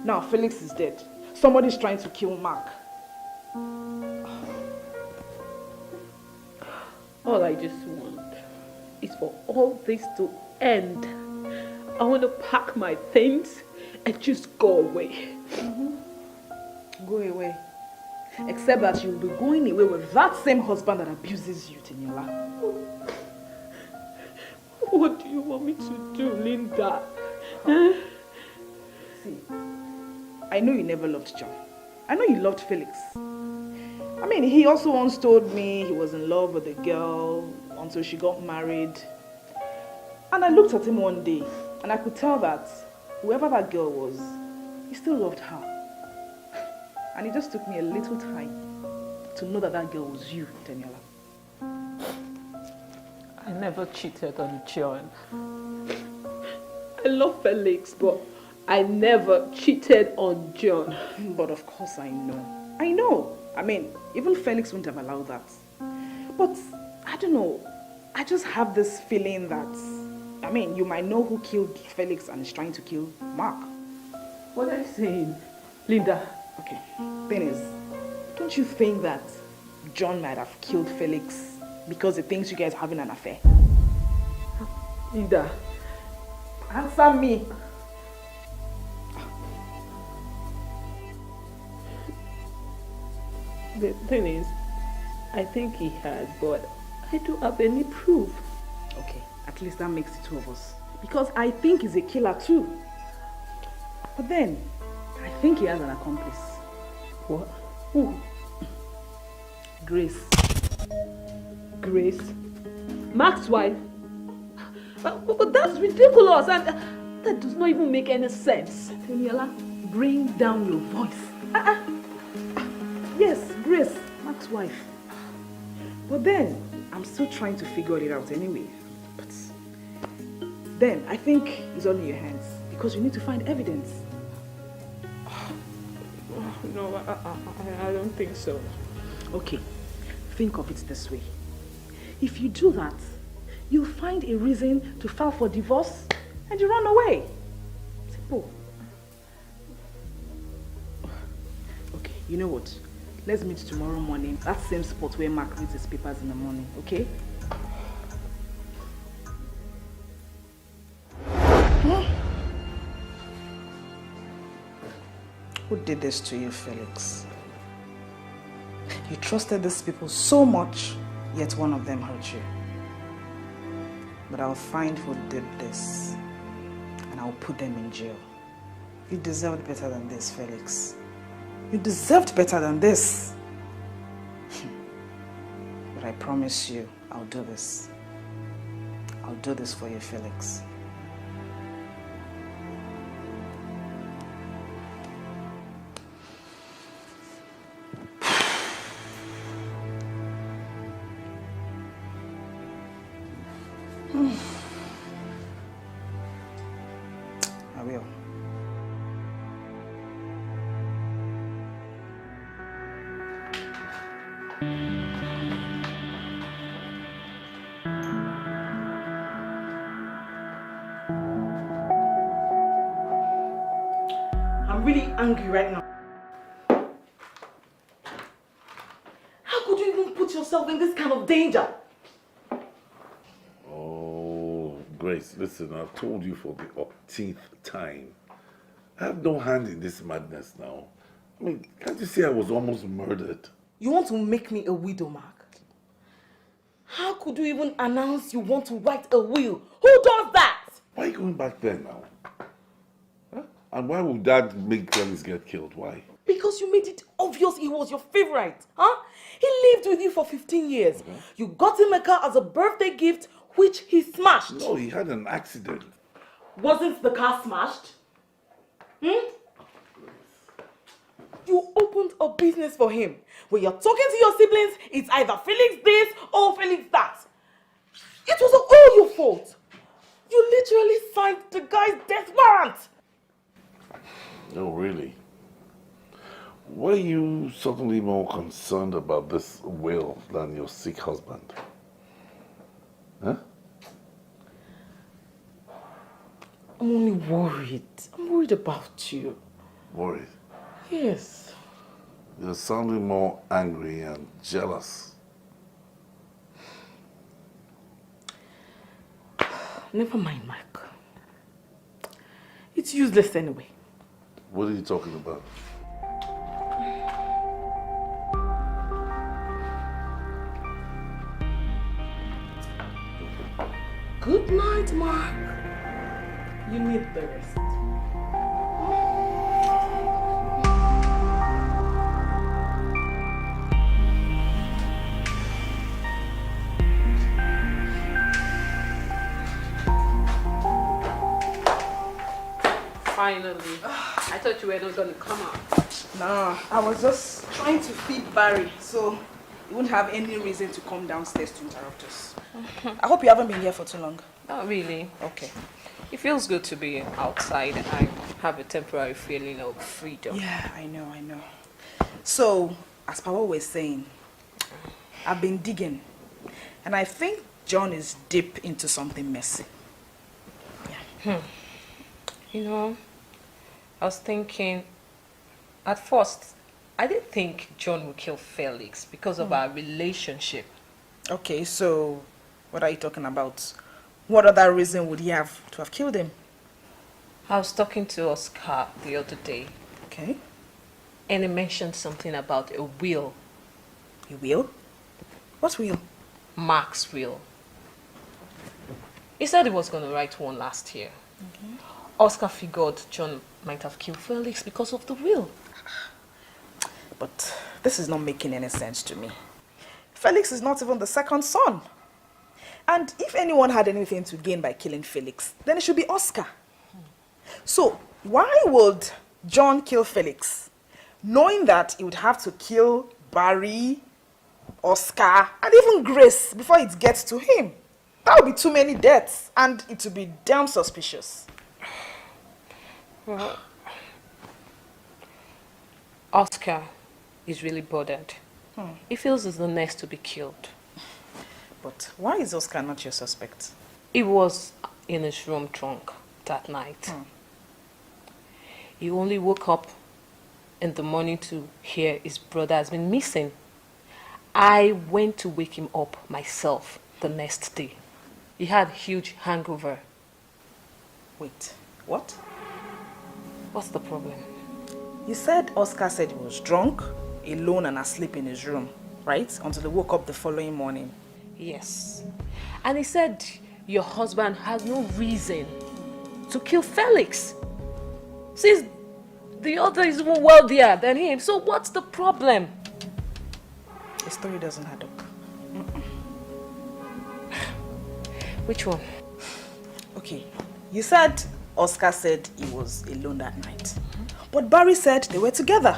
[SPEAKER 1] Now Felix is dead. Somebody's trying to kill Mark.
[SPEAKER 8] All I just want is for all this to end. I want to pack my things and just go away.
[SPEAKER 1] Go away. Except that you'll be going away with that same husband that abuses you, Teniola.
[SPEAKER 8] What do you want me to do, Linda?
[SPEAKER 1] See, I know you never loved John. I know you loved Felix. I mean, he also once told me he was in love with a girl until she got married. And I looked at him one day and I could tell that whoever that girl was, he still loved her. And it just took me a little time to know that that girl was you, Teniola.
[SPEAKER 8] I never cheated on John. I love Felix, but I never cheated on John.
[SPEAKER 1] But of course I know. I know. I mean, even Felix wouldn't have allowed that. But, I don't know. I just have this feeling that, I mean, you might know who killed Felix and is trying to kill Mark.
[SPEAKER 8] What are you saying, Linda?
[SPEAKER 1] Okay, thing is, don't you think that John might have killed Felix because he thinks you guys are having an affair?
[SPEAKER 8] Linda,
[SPEAKER 1] answer me.
[SPEAKER 8] The thing is, I think he has, but I don't have any proof.
[SPEAKER 1] Okay, at least that makes the two of us. Because I think he's a killer too. But then, I think he has an accomplice.
[SPEAKER 8] What?
[SPEAKER 1] Who? Grace.
[SPEAKER 8] Grace? Mark's wife? But that's ridiculous, and that does not even make any sense.
[SPEAKER 1] Teniola, bring down your voice. Yes, Grace, Mark's wife. But then, I'm still trying to figure it out anyway. But then, I think it's all in your hands because you need to find evidence.
[SPEAKER 8] No, I don't think so.
[SPEAKER 1] Okay, think of it this way. If you do that, you'll find a reason to file for divorce and you run away. Simple. Okay, you know what? Let's meet tomorrow morning. That same spot where Mark reads his papers in the morning, okay? Who did this to you, Felix? You trusted these people so much, yet one of them hurt you. But I'll find who did this, and I'll put them in jail. You deserved better than this, Felix. You deserved better than this. But I promise you, I'll do this. I'll do this for you, Felix. I will. I'm really angry right now. How could you even put yourself in this kind of danger?
[SPEAKER 4] Grace, listen, I've told you for the umpteenth time. I have no hand in this madness now. I mean, can't you see I was almost murdered?
[SPEAKER 6] You want to make me a widow, Mark? How could you even announce you want to write a will? Who does that?
[SPEAKER 4] Why are you going back there now? Huh? And why would Dad make Felix get killed? Why?
[SPEAKER 6] Because you made it obvious he was your favorite, huh? He lived with you for 15 years. Okay. You got him a car as a birthday gift, which he smashed.
[SPEAKER 4] No, he had an accident.
[SPEAKER 6] Wasn't the car smashed? You opened a business for him. When you're talking to your siblings, it's either Felix this or Felix that. It was all your fault. You literally signed the guy's death warrant.
[SPEAKER 4] Oh, really? Were you suddenly more concerned about this will than your sick husband? Huh?
[SPEAKER 6] I'm only worried. I'm worried about you.
[SPEAKER 4] Worried?
[SPEAKER 6] Yes.
[SPEAKER 4] You're sounding more angry and jealous.
[SPEAKER 6] Never mind, Mike. It's useless anyway.
[SPEAKER 4] What are you talking about?
[SPEAKER 6] Good night, Mark. You need the rest.
[SPEAKER 5] Finally. I thought you were not going to come out.
[SPEAKER 1] Nah, I was just trying to feed Barry, so he wouldn't have any reason to come downstairs to interrupt us. I hope you haven't been here for too long.
[SPEAKER 5] Not really.
[SPEAKER 1] Okay.
[SPEAKER 5] It feels good to be outside. I have a temporary feeling of freedom.
[SPEAKER 1] Yeah, I know. So, as Papa was saying, I've been digging, and I think John is deep into something messy. Yeah.
[SPEAKER 5] You know, I was thinking, at first, I didn't think John would kill Felix because of our relationship.
[SPEAKER 1] Okay, so what are you talking about? What other reason would he have to have killed him?
[SPEAKER 5] I was talking to Oscar the other day.
[SPEAKER 1] Okay.
[SPEAKER 5] And he mentioned something about a will.
[SPEAKER 1] A will? What will?
[SPEAKER 5] Mark's will. He said he was going to write one last year.
[SPEAKER 1] Okay.
[SPEAKER 5] Oscar figured John might have killed Felix because of the will.
[SPEAKER 1] But this is not making any sense to me. Felix is not even the second son. And if anyone had anything to gain by killing Felix, then it should be Oscar. So why would John kill Felix, knowing that he would have to kill Barry, Oscar, and even Grace before it gets to him? That would be too many deaths, and it would be damn suspicious.
[SPEAKER 5] Well, Oscar is really bothered. He feels he's the next to be killed.
[SPEAKER 1] But why is Oscar not your suspect?
[SPEAKER 5] He was in his room drunk that night. He only woke up in the morning to hear his brother has been missing. I went to wake him up myself the next day. He had huge hangover.
[SPEAKER 1] Wait, what?
[SPEAKER 5] What's the problem?
[SPEAKER 1] You said Oscar said he was drunk, alone and asleep in his room, right? Until he woke up the following morning.
[SPEAKER 5] Yes. And he said your husband has no reason to kill Felix, since the other is more wealthier than him. So what's the problem?
[SPEAKER 1] The story doesn't add up.
[SPEAKER 5] Which one?
[SPEAKER 1] Okay, you said Oscar said he was alone that night. But Barry said they were together.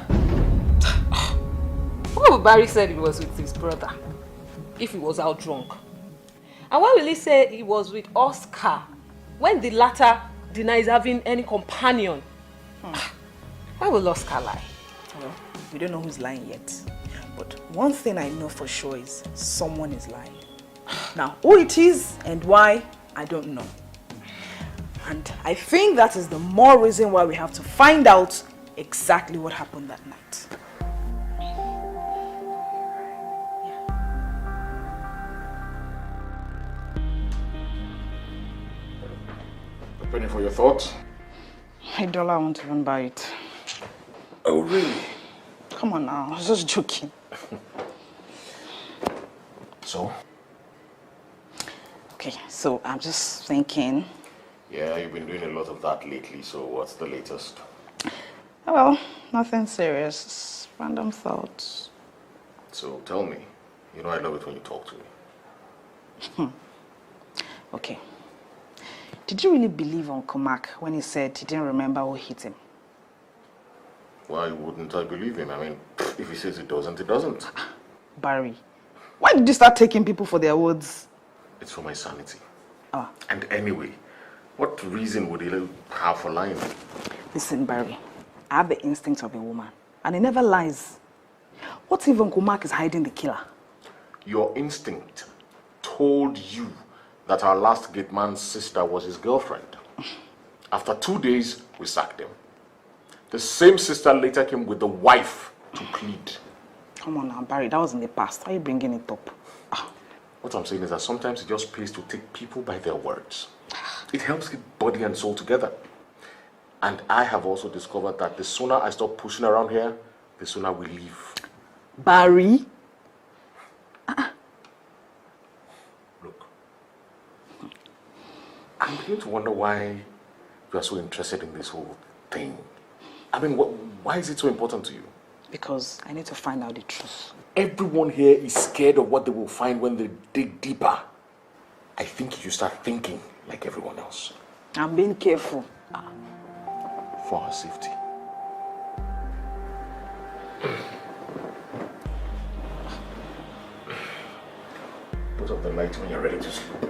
[SPEAKER 5] Why would Barry said he was with his brother if he was out drunk? And why will he say he was with Oscar when the latter denies having any companion? Why will Oscar lie?
[SPEAKER 1] Well, we don't know who's lying yet. But one thing I know for sure is someone is lying. Now, who it is and why, I don't know. And I think that is the more reason why we have to find out exactly what happened that night.
[SPEAKER 2] A penny for your thoughts?
[SPEAKER 1] $1, I won't even buy it.
[SPEAKER 2] Oh, really?
[SPEAKER 1] Come on now, I was just joking.
[SPEAKER 2] So?
[SPEAKER 1] Okay, so I'm just thinking.
[SPEAKER 2] Yeah, you've been doing a lot of that lately, so what's the latest?
[SPEAKER 1] Well, nothing serious. Just random thoughts.
[SPEAKER 2] So tell me. You know I love it when you talk to me.
[SPEAKER 1] Okay. Did you really believe Uncle Mark when he said he didn't remember who hit him?
[SPEAKER 2] Why wouldn't I believe him? I mean, if he says it doesn't, it doesn't.
[SPEAKER 1] Barry, why did you start taking people for their words?
[SPEAKER 2] It's for my sanity.
[SPEAKER 1] Ah.
[SPEAKER 2] And anyway, what reason would he have for lying?
[SPEAKER 1] Listen, Barry, I have the instinct of a woman, and he never lies. What if Uncle Mark is hiding the killer?
[SPEAKER 2] Your instinct told you that our last gate man's sister was his girlfriend. After 2 days, we sacked him. The same sister later came with the wife to plead.
[SPEAKER 1] Come on now, Barry, that was in the past. Why are you bringing it up?
[SPEAKER 2] What I'm saying is that sometimes it just pays to take people by their words. It helps keep body and soul together. And I have also discovered that the sooner I stop pushing around here, the sooner we leave.
[SPEAKER 1] Barry?
[SPEAKER 2] Look, I'm beginning to wonder why you are so interested in this whole thing. I mean, why is it so important to you?
[SPEAKER 1] Because I need to find out the truth.
[SPEAKER 2] Everyone here is scared of what they will find when they dig deeper. I think you should start thinking like everyone else.
[SPEAKER 1] I'm being careful.
[SPEAKER 2] For our safety. Put up the light when you're ready to sleep.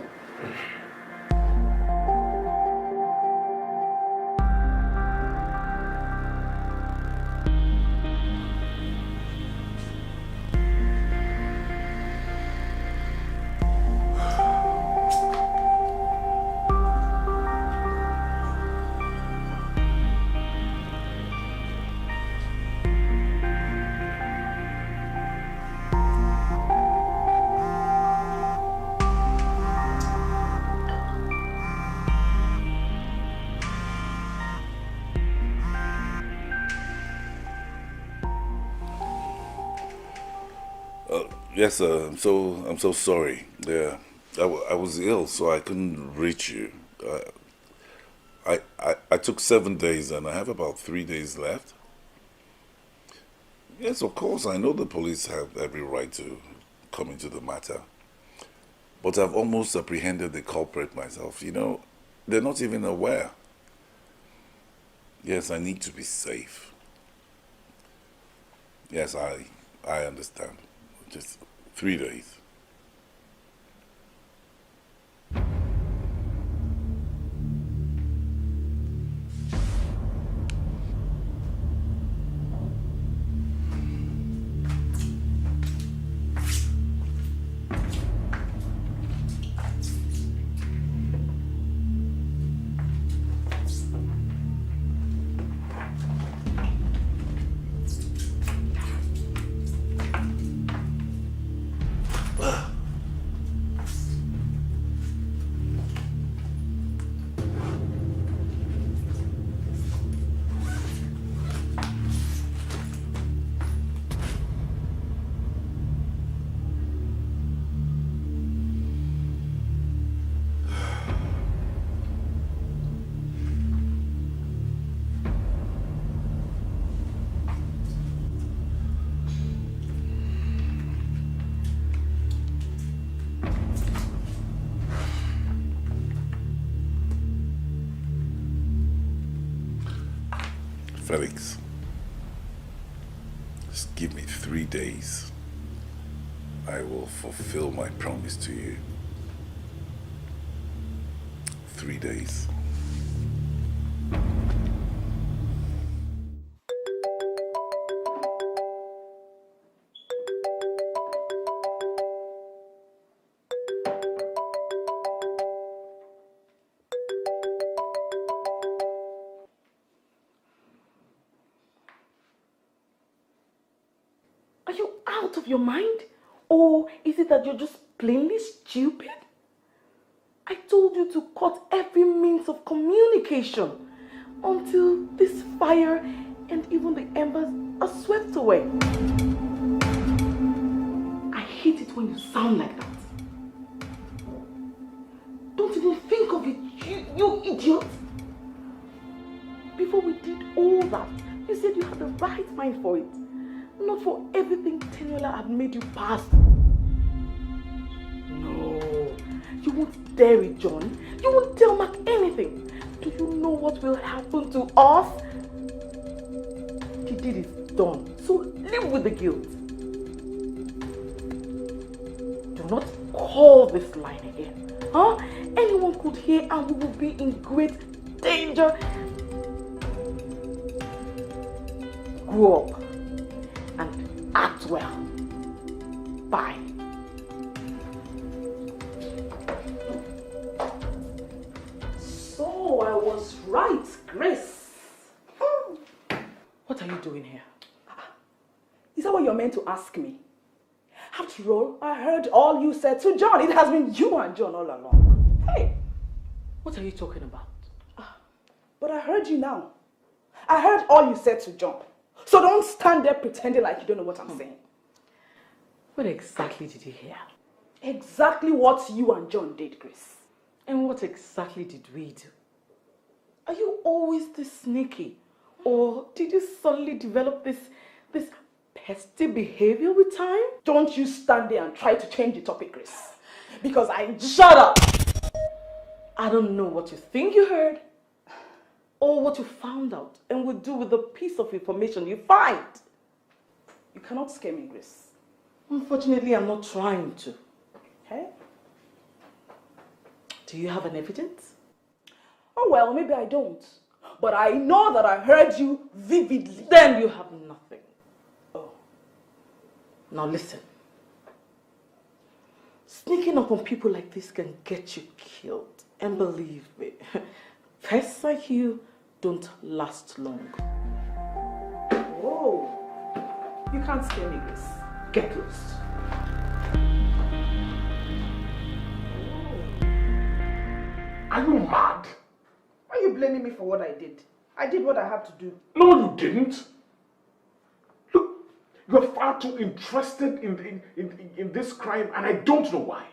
[SPEAKER 4] Yes, sir. I'm so sorry. Yeah, I was ill, so I couldn't reach you. I took 7 days, and I have about 3 days left. Yes, of course, I know the police have every right to come into the matter, but I've almost apprehended the culprit myself. You know, they're not even aware. Yes, I need to be safe. Yes, I understand. Just 3 days. Felix, just give me 3 days. I will fulfill my promise to you. 3 days.
[SPEAKER 6] Are you out of your mind? Or is it that you're just plainly stupid? I told you to cut every means of communication until this fire and even the embers are swept away. I hate it when you sound like that. don't even think of it, you idiot. Before we did all that, you said you had the right mind for it. Not for everything Teniola had made you pass. No, you won't dare it, John. You won't tell Mark anything. Do you know what will happen to us? He did it, done. So live with the guilt. Do not call this line again. Huh? Anyone could hear and we will be in great danger. Grow up and act well. Bye.
[SPEAKER 1] So I was right, Grace.
[SPEAKER 6] What are you doing here?
[SPEAKER 1] Is that what you're meant to ask me? After all, I heard all you said to John. It has been you and John all along. Hey,
[SPEAKER 6] what are you talking about?
[SPEAKER 1] But I heard you now. I heard all you said to John. So don't stand there pretending like you don't know what I'm saying.
[SPEAKER 6] What exactly did you hear?
[SPEAKER 1] Exactly what you and John did, Grace.
[SPEAKER 6] And what exactly did we do? Are you always this sneaky? Or did you suddenly develop this pesty behavior with time?
[SPEAKER 1] Don't you stand there and try to change the topic, Grace. Because
[SPEAKER 6] Shut up! I don't know what you think you heard or what you found out and will do with the piece of information you find.
[SPEAKER 1] You cannot scare me, Grace.
[SPEAKER 6] Unfortunately, I'm not trying to.
[SPEAKER 1] Hey?
[SPEAKER 6] Do you have an evidence?
[SPEAKER 1] Oh well, maybe I don't. But I know that I heard you vividly.
[SPEAKER 6] Then you have nothing.
[SPEAKER 1] Oh.
[SPEAKER 6] Now listen. Sneaking up on people like this can get you killed. And believe me, pests like you don't last long.
[SPEAKER 1] Whoa. You can't scare me, Grace.
[SPEAKER 6] Get lost.
[SPEAKER 2] Are you mad?
[SPEAKER 1] Why are you blaming me for what I did? I did what I had to do.
[SPEAKER 2] No, you didn't. Look, you're far too interested in this crime, and I don't know why.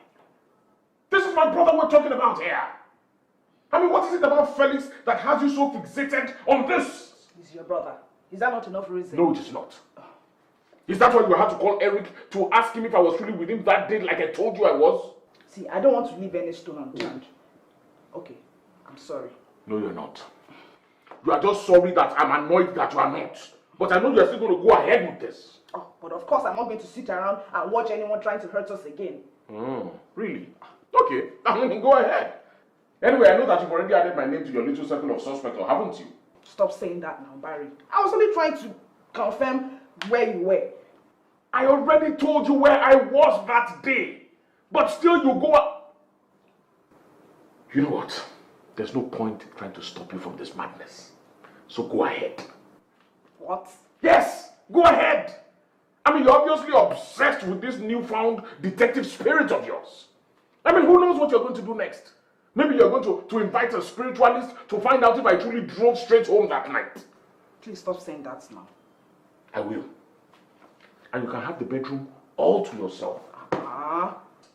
[SPEAKER 2] This is my brother we're talking about here. I mean, what is it about Felix that has you so fixated on this?
[SPEAKER 1] He's your brother. Is that not enough reason?
[SPEAKER 2] No, it is not. Is that why you had to call Eric to ask him if I was really with him that day like I told you I was?
[SPEAKER 1] See, I don't want to leave any stone unturned. Okay, I'm sorry.
[SPEAKER 2] No, you're not. You are just sorry that I'm annoyed that you are not. But I know you're still going to go ahead with this.
[SPEAKER 1] Oh, but of course I'm not going to sit around and watch anyone trying to hurt us again.
[SPEAKER 2] Really? Okay, go ahead. Anyway, I know that you've already added my name to your little circle of suspects, haven't you?
[SPEAKER 1] Stop saying that now, Barry. I was only trying to confirm where you were.
[SPEAKER 2] I already told you where I was that day. But still you go up. You know what? There's no point in trying to stop you from this madness. So go ahead.
[SPEAKER 1] What?
[SPEAKER 2] Yes, go ahead. I mean, you're obviously obsessed with this newfound detective spirit of yours. I mean, who knows what you're going to do next? Maybe you're going to invite a spiritualist to find out if I truly drove straight home that night.
[SPEAKER 1] Please stop saying that now.
[SPEAKER 2] I will. And you can have the bedroom all to yourself.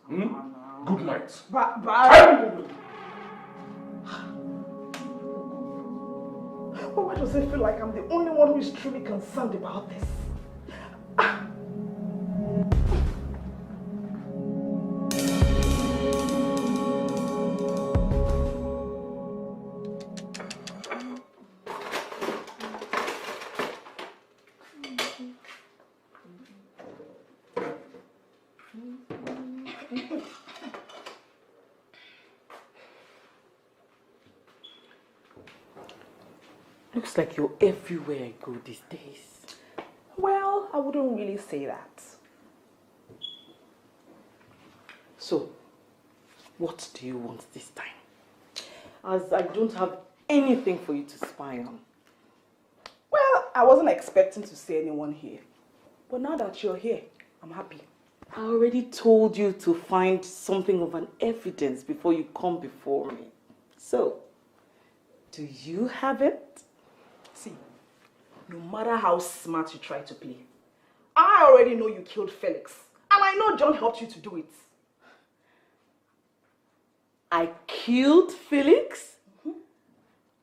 [SPEAKER 2] Good night.
[SPEAKER 1] Barry! Why does it feel like I'm the only one who is truly concerned about this?
[SPEAKER 6] Looks like you're everywhere I go these days.
[SPEAKER 1] Well, I wouldn't really say that.
[SPEAKER 6] So, what do you want this time? As I don't have anything for you to spy on.
[SPEAKER 1] Well, I wasn't expecting to see anyone here. But now that you're here, I'm happy.
[SPEAKER 6] I already told you to find something of an evidence before you come before me. So, do you have it?
[SPEAKER 1] See, no matter how smart you try to play, I already know you killed Felix. And I know John helped you to do it.
[SPEAKER 6] I killed Felix?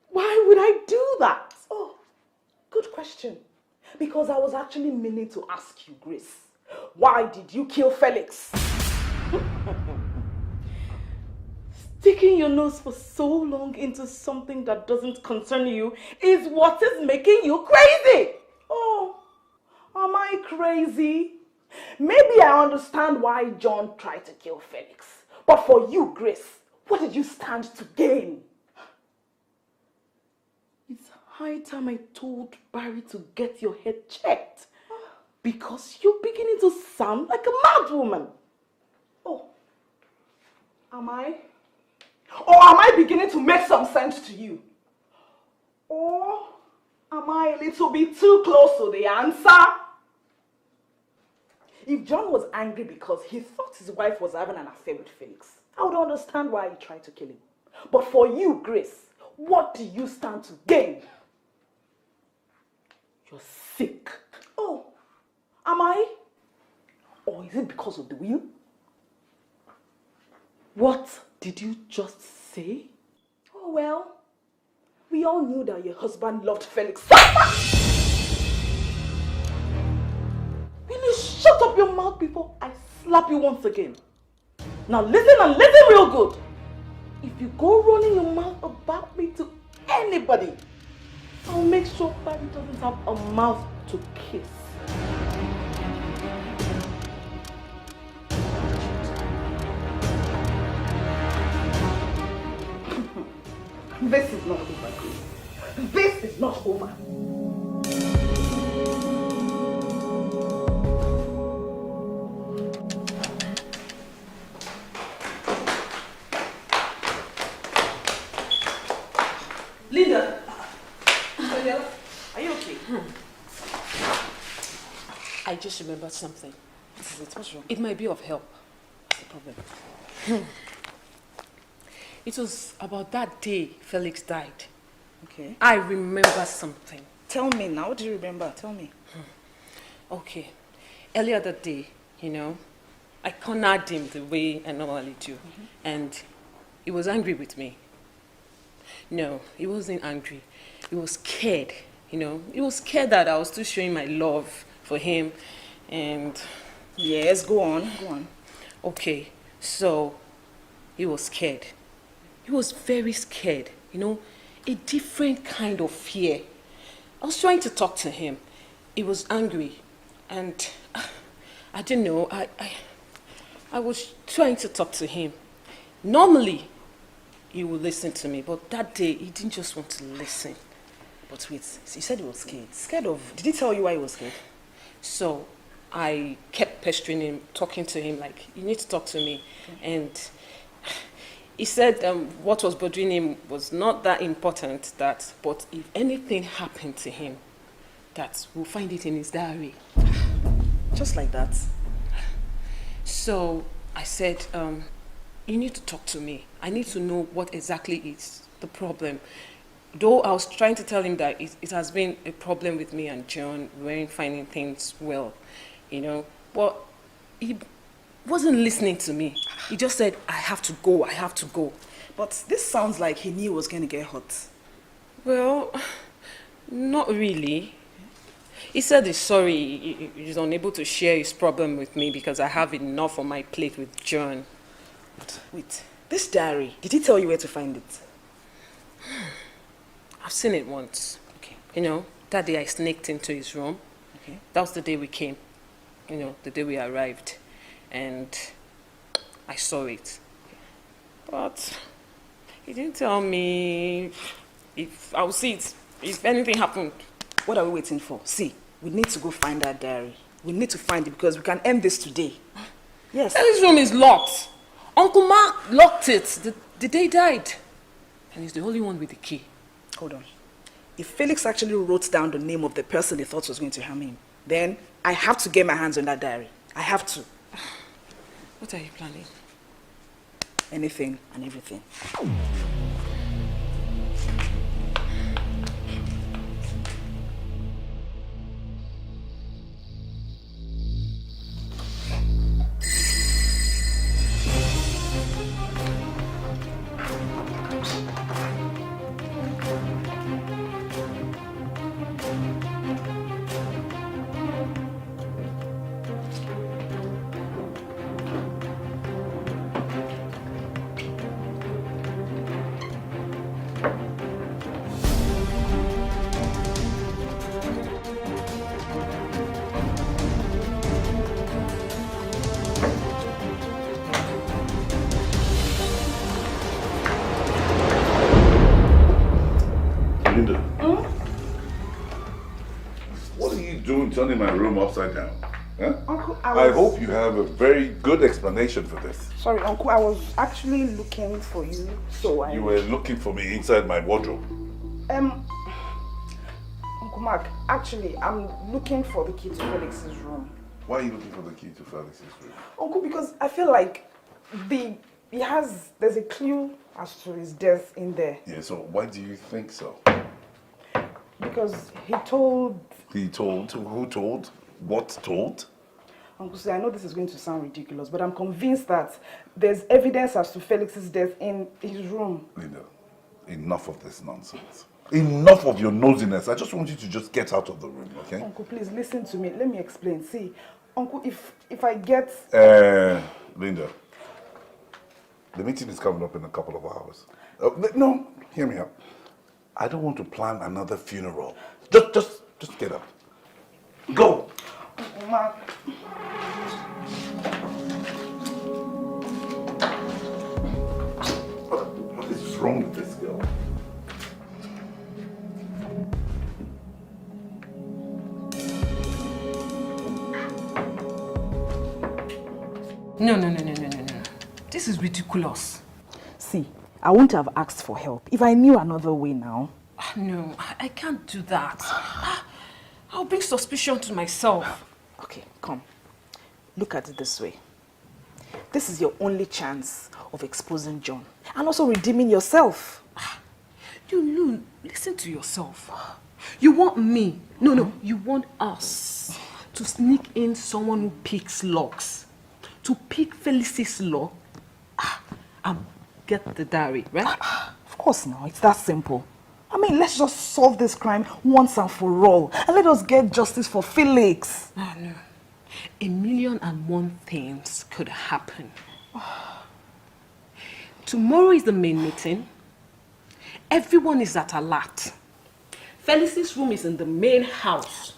[SPEAKER 6] Why would I do that?
[SPEAKER 1] Oh, good question. Because I was actually meaning to ask you, Grace. Why did you kill Felix?
[SPEAKER 6] Sticking your nose for so long into something that doesn't concern you is what is making you crazy.
[SPEAKER 1] Oh, am I crazy? Maybe I understand why John tried to kill Felix. But for you, Grace, what did you stand to gain?
[SPEAKER 6] It's high time I told Barry to get your head checked. Because you're beginning to sound like a mad woman.
[SPEAKER 1] Oh, am I? Or am I beginning to make some sense to you? Or am I a little bit too close to the answer? If John was angry because he thought his wife was having an affair with Felix, I would understand why he tried to kill him. But for you, Grace, what do you stand to gain?
[SPEAKER 6] You're sick.
[SPEAKER 1] Oh, am I? Or is it because of the will?
[SPEAKER 6] What did you just say?
[SPEAKER 1] Oh, well, we all knew that your husband loved Felix.
[SPEAKER 6] Will you shut up your mouth before I slap you once again? Now listen and listen real good. If you go running your mouth about me to anybody, I'll make sure Barry doesn't have a mouth to kiss.
[SPEAKER 1] This is not over, Grace. This is not over.
[SPEAKER 5] Linda! Are you okay? I just remembered something.
[SPEAKER 1] What's wrong?
[SPEAKER 5] It might be of help. What's the problem? It was about that day Felix died.
[SPEAKER 1] Okay.
[SPEAKER 5] I remember something.
[SPEAKER 1] Tell me now. What do you remember? Tell me.
[SPEAKER 5] Okay. Earlier that day, I cornered him the way I normally do. And he was angry with me. No, he wasn't angry. He was scared, He was scared that I was still showing my love for him. And
[SPEAKER 1] yes, go on.
[SPEAKER 5] Okay, so he was scared. He was very scared, a different kind of fear. I was trying to talk to him. He was angry. And I didn't know, I was trying to talk to him. Normally, he would listen to me, but that day, he didn't just want to listen.
[SPEAKER 1] But wait, you said he was scared. Scared of... Did he tell you why he was scared?
[SPEAKER 5] So, I kept pestering him, talking to him, like, you need to talk to me. Okay. And he said what was bothering him was not that important, but if anything happened to him, that we'll find it in his diary.
[SPEAKER 1] Just like that?
[SPEAKER 5] So, I said, you need to talk to me. I need to know what exactly is the problem. Though I was trying to tell him that it has been a problem with me and John, we weren't finding things well, but he wasn't listening to me. He just said, I have to go.
[SPEAKER 1] But this sounds like he knew he was going to get hurt.
[SPEAKER 5] Well, not really. He said he's sorry, he's unable to share his problem with me because I have enough on my plate with John.
[SPEAKER 1] Wait, this diary, did he tell you where to find it?
[SPEAKER 5] I've seen it once.
[SPEAKER 1] Okay.
[SPEAKER 5] That day I sneaked into his room.
[SPEAKER 1] Okay.
[SPEAKER 5] That was the day we came. The day we arrived. And I saw it. But he didn't tell me if I would see it, if anything happened.
[SPEAKER 1] What are we waiting for? See, we need to go find that diary. We need to find it because we can end this today. Yes.
[SPEAKER 5] His room is locked. Uncle Mark locked it the day he died. And he's the only one with the key.
[SPEAKER 1] Hold on. If Felix actually wrote down the name of the person he thought was going to harm him, then I have to get my hands on that diary. I have to.
[SPEAKER 5] What are you planning?
[SPEAKER 1] Anything and everything.
[SPEAKER 4] Linda. What are you doing turning my room upside down? Huh?
[SPEAKER 1] Uncle,
[SPEAKER 4] I hope you have a very good explanation for this.
[SPEAKER 1] Sorry, Uncle, I was actually looking for you, so
[SPEAKER 4] You were looking for me inside my wardrobe.
[SPEAKER 1] Uncle Mark, actually, I'm looking for the key to Felix's room.
[SPEAKER 4] Why are you looking for the key to Felix's room?
[SPEAKER 1] Uncle, because I feel like there's a clue as to his death in there.
[SPEAKER 4] Yeah, so why do you think so?
[SPEAKER 1] Because he told...
[SPEAKER 4] He told? Who told? What told?
[SPEAKER 1] Uncle, see, I know this is going to sound ridiculous, but I'm convinced that there's evidence as to Felix's death in his room.
[SPEAKER 4] Linda, enough of this nonsense. Enough of your nosiness. I just want you to just get out of the room, okay?
[SPEAKER 1] Uncle, please listen to me. Let me explain. See, Uncle, if I get...
[SPEAKER 4] Linda, the meeting is coming up in a couple of hours. No, hear me out. I don't want to plan another funeral. Just get up. Go!
[SPEAKER 1] Uncle Mark.
[SPEAKER 4] What is wrong with this girl?
[SPEAKER 5] No. This is ridiculous.
[SPEAKER 1] See, I wouldn't have asked for help if I knew another way now.
[SPEAKER 5] No, I can't do that. I'll bring suspicion to myself.
[SPEAKER 1] Okay, come. Look at it this way. This is your only chance of exposing John and also redeeming yourself.
[SPEAKER 5] You listen to yourself. You want me, no, you want us to sneak in someone who picks locks, to pick Felic's lock and get the diary, right?
[SPEAKER 1] Of course now, it's that simple. I mean, let's just solve this crime once and for all and let us get justice for Felix.
[SPEAKER 5] Oh, no. 1,000,001 things could happen. Tomorrow is the main meeting. Everyone is at alert. Felic's room is in the main house.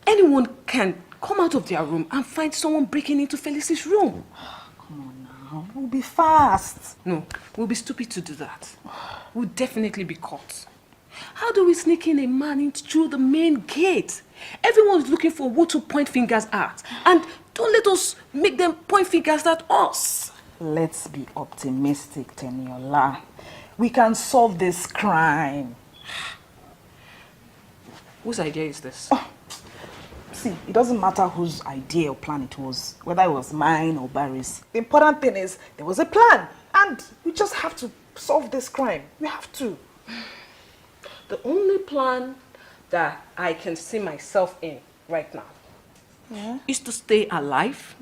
[SPEAKER 5] Anyone can come out of their room and find someone breaking into Felic's room.
[SPEAKER 1] Come on now, we'll be fast.
[SPEAKER 5] No, we'll be stupid to do that. We'll definitely be caught. How do we sneak in a man in through the main gate? Everyone's looking for who to point fingers at. And don't let us make them point fingers at us.
[SPEAKER 1] Let's be optimistic, Teniola. We can solve this crime.
[SPEAKER 5] Whose idea is this?
[SPEAKER 1] See, it doesn't matter whose idea or plan it was, whether it was mine or Barry's. The important thing is there was a plan, and we just have to solve this crime. We have to.
[SPEAKER 5] The only plan that I can see myself in right now is to stay alive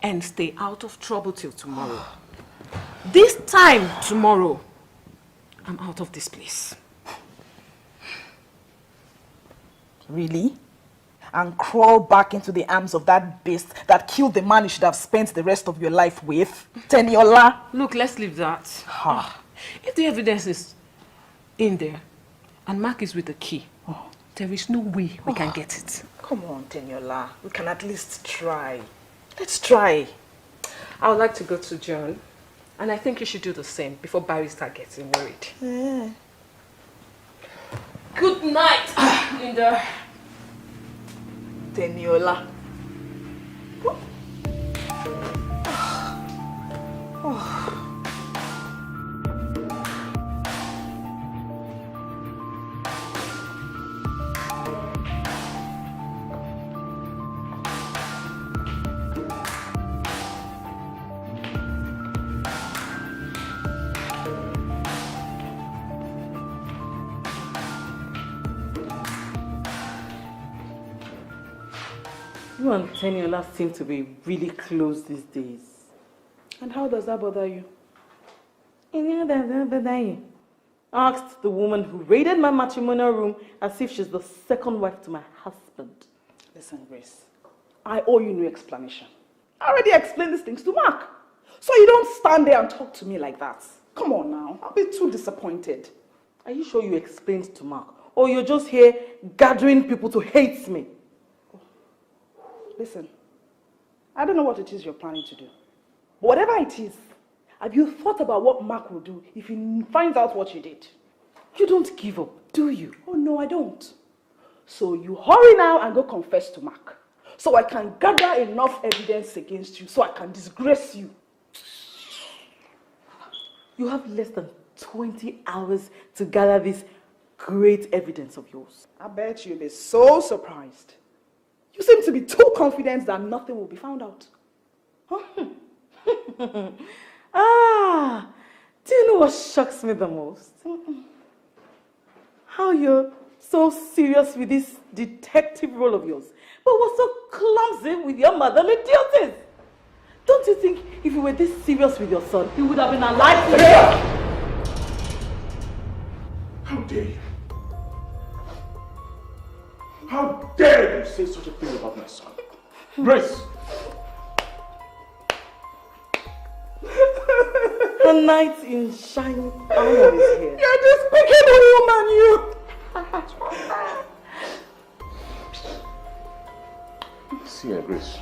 [SPEAKER 5] and stay out of trouble till tomorrow. This time tomorrow, I'm out of this place.
[SPEAKER 1] Really? And crawl back into the arms of that beast that killed the man you should have spent the rest of your life with? Teniola?
[SPEAKER 5] Look, let's leave that. If the evidence is in there and Mark is with the key, there is no way we can get it.
[SPEAKER 1] Come on, Teniola. We can at least try. Let's try.
[SPEAKER 5] I would like to go to John, and I think you should do the same before Barry starts getting worried.
[SPEAKER 1] Yeah.
[SPEAKER 5] Good night, Linda.
[SPEAKER 1] Teniola.
[SPEAKER 6] You and Teniola seem to be really close these days.
[SPEAKER 1] And how does that bother you?
[SPEAKER 6] Asked the woman who raided my matrimonial room as if she's the second wife to my husband.
[SPEAKER 1] Listen, Grace, I owe you no explanation. I already explained these things to Mark. So you don't stand there and talk to me like that. Come on now, I'll be too disappointed.
[SPEAKER 6] Are you sure you explained to Mark? Or you're just here gathering people to hate me?
[SPEAKER 1] Listen, I don't know what it is you're planning to do. But whatever it is, Have you thought about what Mark will do if he finds out what you did?
[SPEAKER 6] You don't give up, do you?
[SPEAKER 1] Oh no, I don't. So you hurry now and go confess to Mark, so I can gather enough evidence against you so I can disgrace you.
[SPEAKER 6] You have less than 20 hours to gather this great evidence of yours.
[SPEAKER 1] I bet you'll be so surprised. You seem to be too confident that nothing will be found out. Huh?
[SPEAKER 6] Do you know what shocks me the most? How you're so serious with this detective role of yours, but was so clumsy with your motherly duties. Don't you think if you were this serious with your son, he would have been alive today?
[SPEAKER 2] How dare you? How dare you say such a thing about my son? Grace!
[SPEAKER 6] A knight in shining armor is here.
[SPEAKER 1] You're this wicked woman, you!
[SPEAKER 2] See, Grace,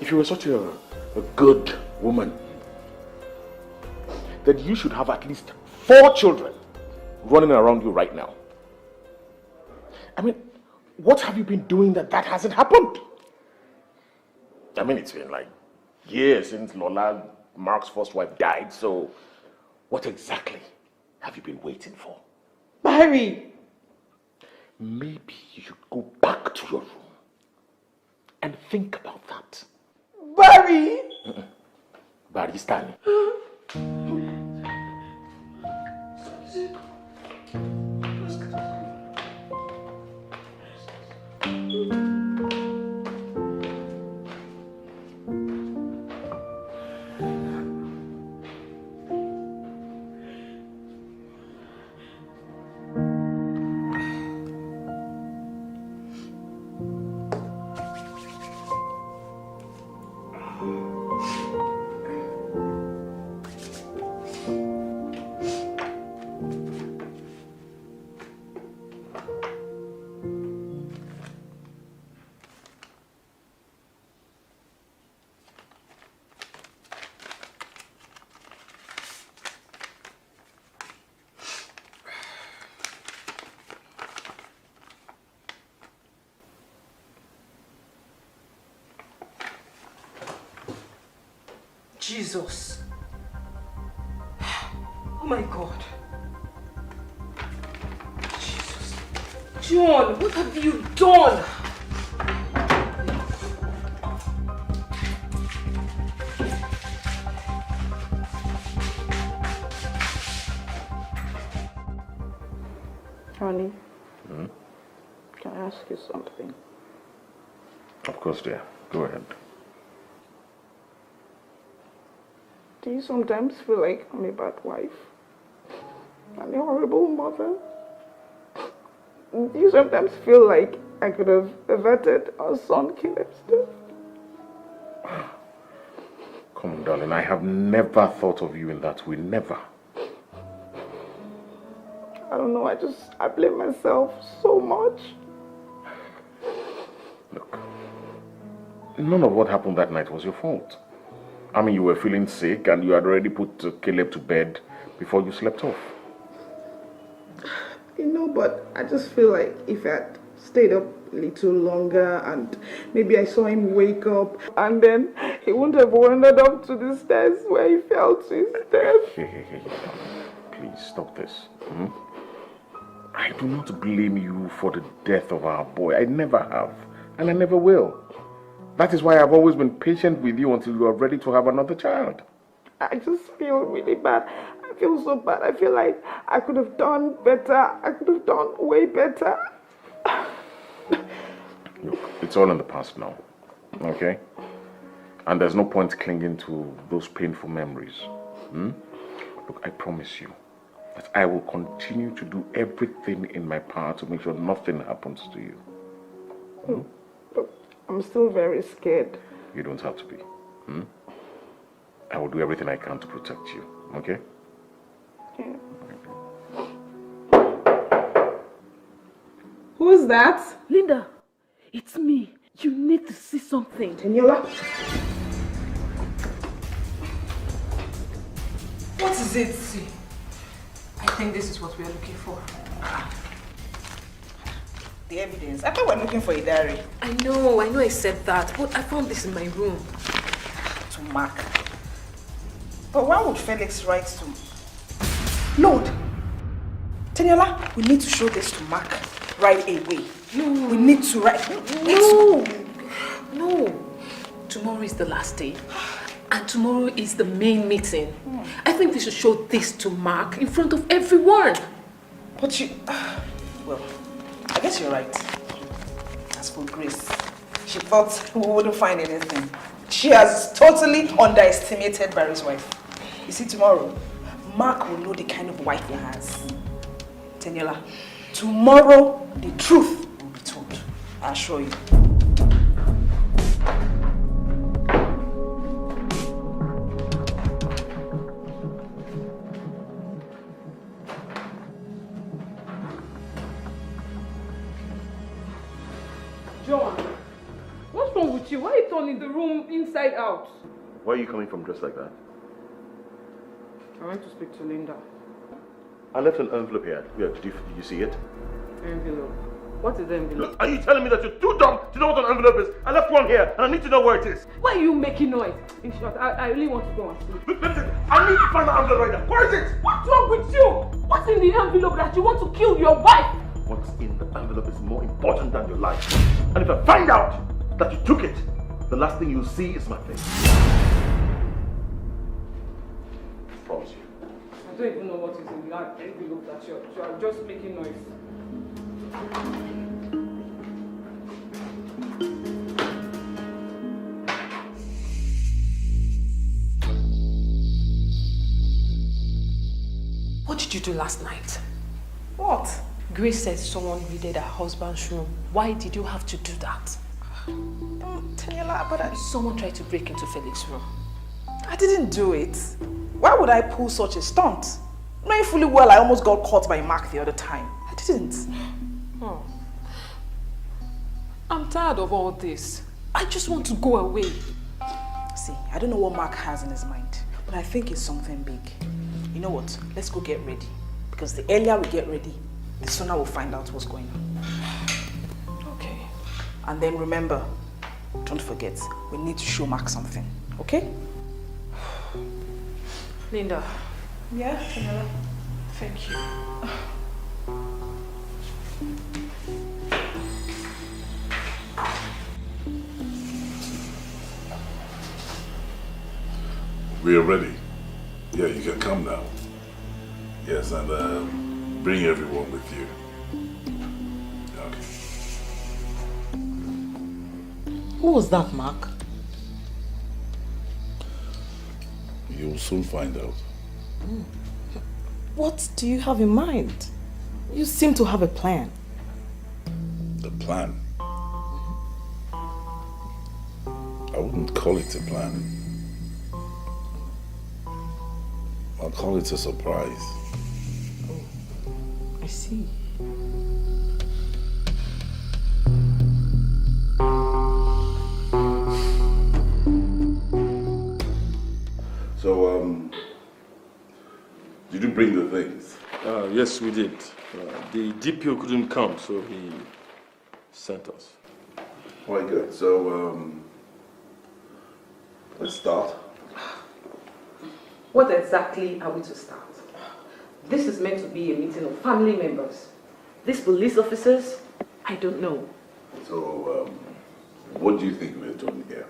[SPEAKER 2] if you were such a good woman, then you should have at least 4 children running around you right now. I mean, what have you been doing that hasn't happened? I mean, it's been like years since Lola, Mark's first wife, died, so what exactly have you been waiting for?
[SPEAKER 6] Barry!
[SPEAKER 2] Maybe you should go back to your room and think about that.
[SPEAKER 6] Barry!
[SPEAKER 2] Barry, Stanley.
[SPEAKER 5] Jesus. Oh my God. Jesus. John, what have you done?
[SPEAKER 1] Honey, can I ask you something?
[SPEAKER 2] Of course, dear. Go ahead.
[SPEAKER 1] Do you sometimes feel like I'm a bad wife? I'm a horrible mother? Do you sometimes feel like I could have averted our son Caleb's death?
[SPEAKER 2] Come on, darling. I have never thought of you in that way. Never.
[SPEAKER 1] I don't know. I blame myself so much.
[SPEAKER 2] Look, none of what happened that night was your fault. I mean, you were feeling sick and you had already put Caleb to bed before you slept off.
[SPEAKER 1] You know, but I just feel like if I had stayed up a little longer and maybe I saw him wake up and then he wouldn't have wandered up to the stairs where he fell to his death.
[SPEAKER 2] Hey, please stop this. I do not blame you for the death of our boy. I never have, and I never will. That is why I've always been patient with you until you are ready to have another child.
[SPEAKER 1] I just feel really bad. I feel so bad. I feel like I could have done better. I could have done way better.
[SPEAKER 2] Look, it's all in the past now, okay? And there's no point clinging to those painful memories. Look, I promise you that I will continue to do everything in my power to make sure nothing happens to you.
[SPEAKER 1] But I'm still very scared.
[SPEAKER 2] You don't have to be. I will do everything I can to protect you, okay?
[SPEAKER 1] Yeah. Who's that?
[SPEAKER 6] Linda, it's me. You need to see something.
[SPEAKER 1] Daniela?
[SPEAKER 5] What is it? See, I think this is what we are looking for.
[SPEAKER 1] The evidence. I thought we were looking for a diary.
[SPEAKER 5] I know I said that, but I found this in my room.
[SPEAKER 1] To Mark. But why would Felix write to... Lord! Teniola, we need to show this to Mark right away.
[SPEAKER 5] No.
[SPEAKER 1] We need to write...
[SPEAKER 5] No. Tomorrow is the last day. And tomorrow is the main meeting. I think we should show this to Mark in front of everyone.
[SPEAKER 1] But you... well, I guess you're right. As for Grace, she thought we wouldn't find anything. She has totally underestimated Barry's wife. You see, tomorrow, Mark will know the kind of wife he has. Teniola, tomorrow the truth will be told. I assure you.
[SPEAKER 5] John, what's wrong with you? Why are you turning the room inside out?
[SPEAKER 9] Why are you coming from dressed like that?
[SPEAKER 5] I want to speak to Linda.
[SPEAKER 9] I left an envelope here. Yeah, did you see it?
[SPEAKER 5] Envelope. What is the envelope?
[SPEAKER 9] Look, are you telling me that you're too dumb to know what an envelope is? I left one here and I need to know where it is.
[SPEAKER 5] Why are you making noise? In short, I really want to go and sleep.
[SPEAKER 9] Look, listen, I need to find the envelope right now. Where is it?
[SPEAKER 5] What's wrong with you? What's in the envelope that you want to kill your wife?
[SPEAKER 9] What's in the envelope is more important than your life. And if I find out that you took it, the last thing you'll see is my face. I promise you.
[SPEAKER 5] I don't even know what is in that envelope that you are just making noise. What did you do last night?
[SPEAKER 1] What?
[SPEAKER 5] Grace said someone raided her husband's room. Why did you have to do that?
[SPEAKER 1] Teniola, but
[SPEAKER 5] Someone tried to break into Felix's room.
[SPEAKER 1] I didn't do it. Why would I pull such a stunt? Knowing fully well I almost got caught by Mark the other time. I didn't.
[SPEAKER 5] Oh. I'm tired of all this. I just want to go away.
[SPEAKER 1] See, I don't know what Mark has in his mind, but I think it's something big. You know what? Let's go get ready. Because the earlier we get ready, the sooner we'll find out what's going on.
[SPEAKER 5] Okay.
[SPEAKER 1] And then remember, don't forget, we need to show Mark something, okay?
[SPEAKER 5] Linda.
[SPEAKER 1] Yeah, Teniola.
[SPEAKER 5] Thank you.
[SPEAKER 4] We are ready. Yeah, you can come now. Yes, and bring everyone with you. Okay.
[SPEAKER 6] Who was that, Mark?
[SPEAKER 4] You'll soon find out.
[SPEAKER 6] What do you have in mind? You seem to have a plan.
[SPEAKER 4] The plan? I wouldn't call it a plan. I'll call it a surprise.
[SPEAKER 6] Oh, I see.
[SPEAKER 4] So, did you bring the things?
[SPEAKER 2] Yes, we did. The DPO couldn't come, so he sent us.
[SPEAKER 4] Quite good. So, let's start.
[SPEAKER 5] What exactly are we to start? This is meant to be a meeting of family members. These police officers, I don't know.
[SPEAKER 4] So, what do you think we're doing here?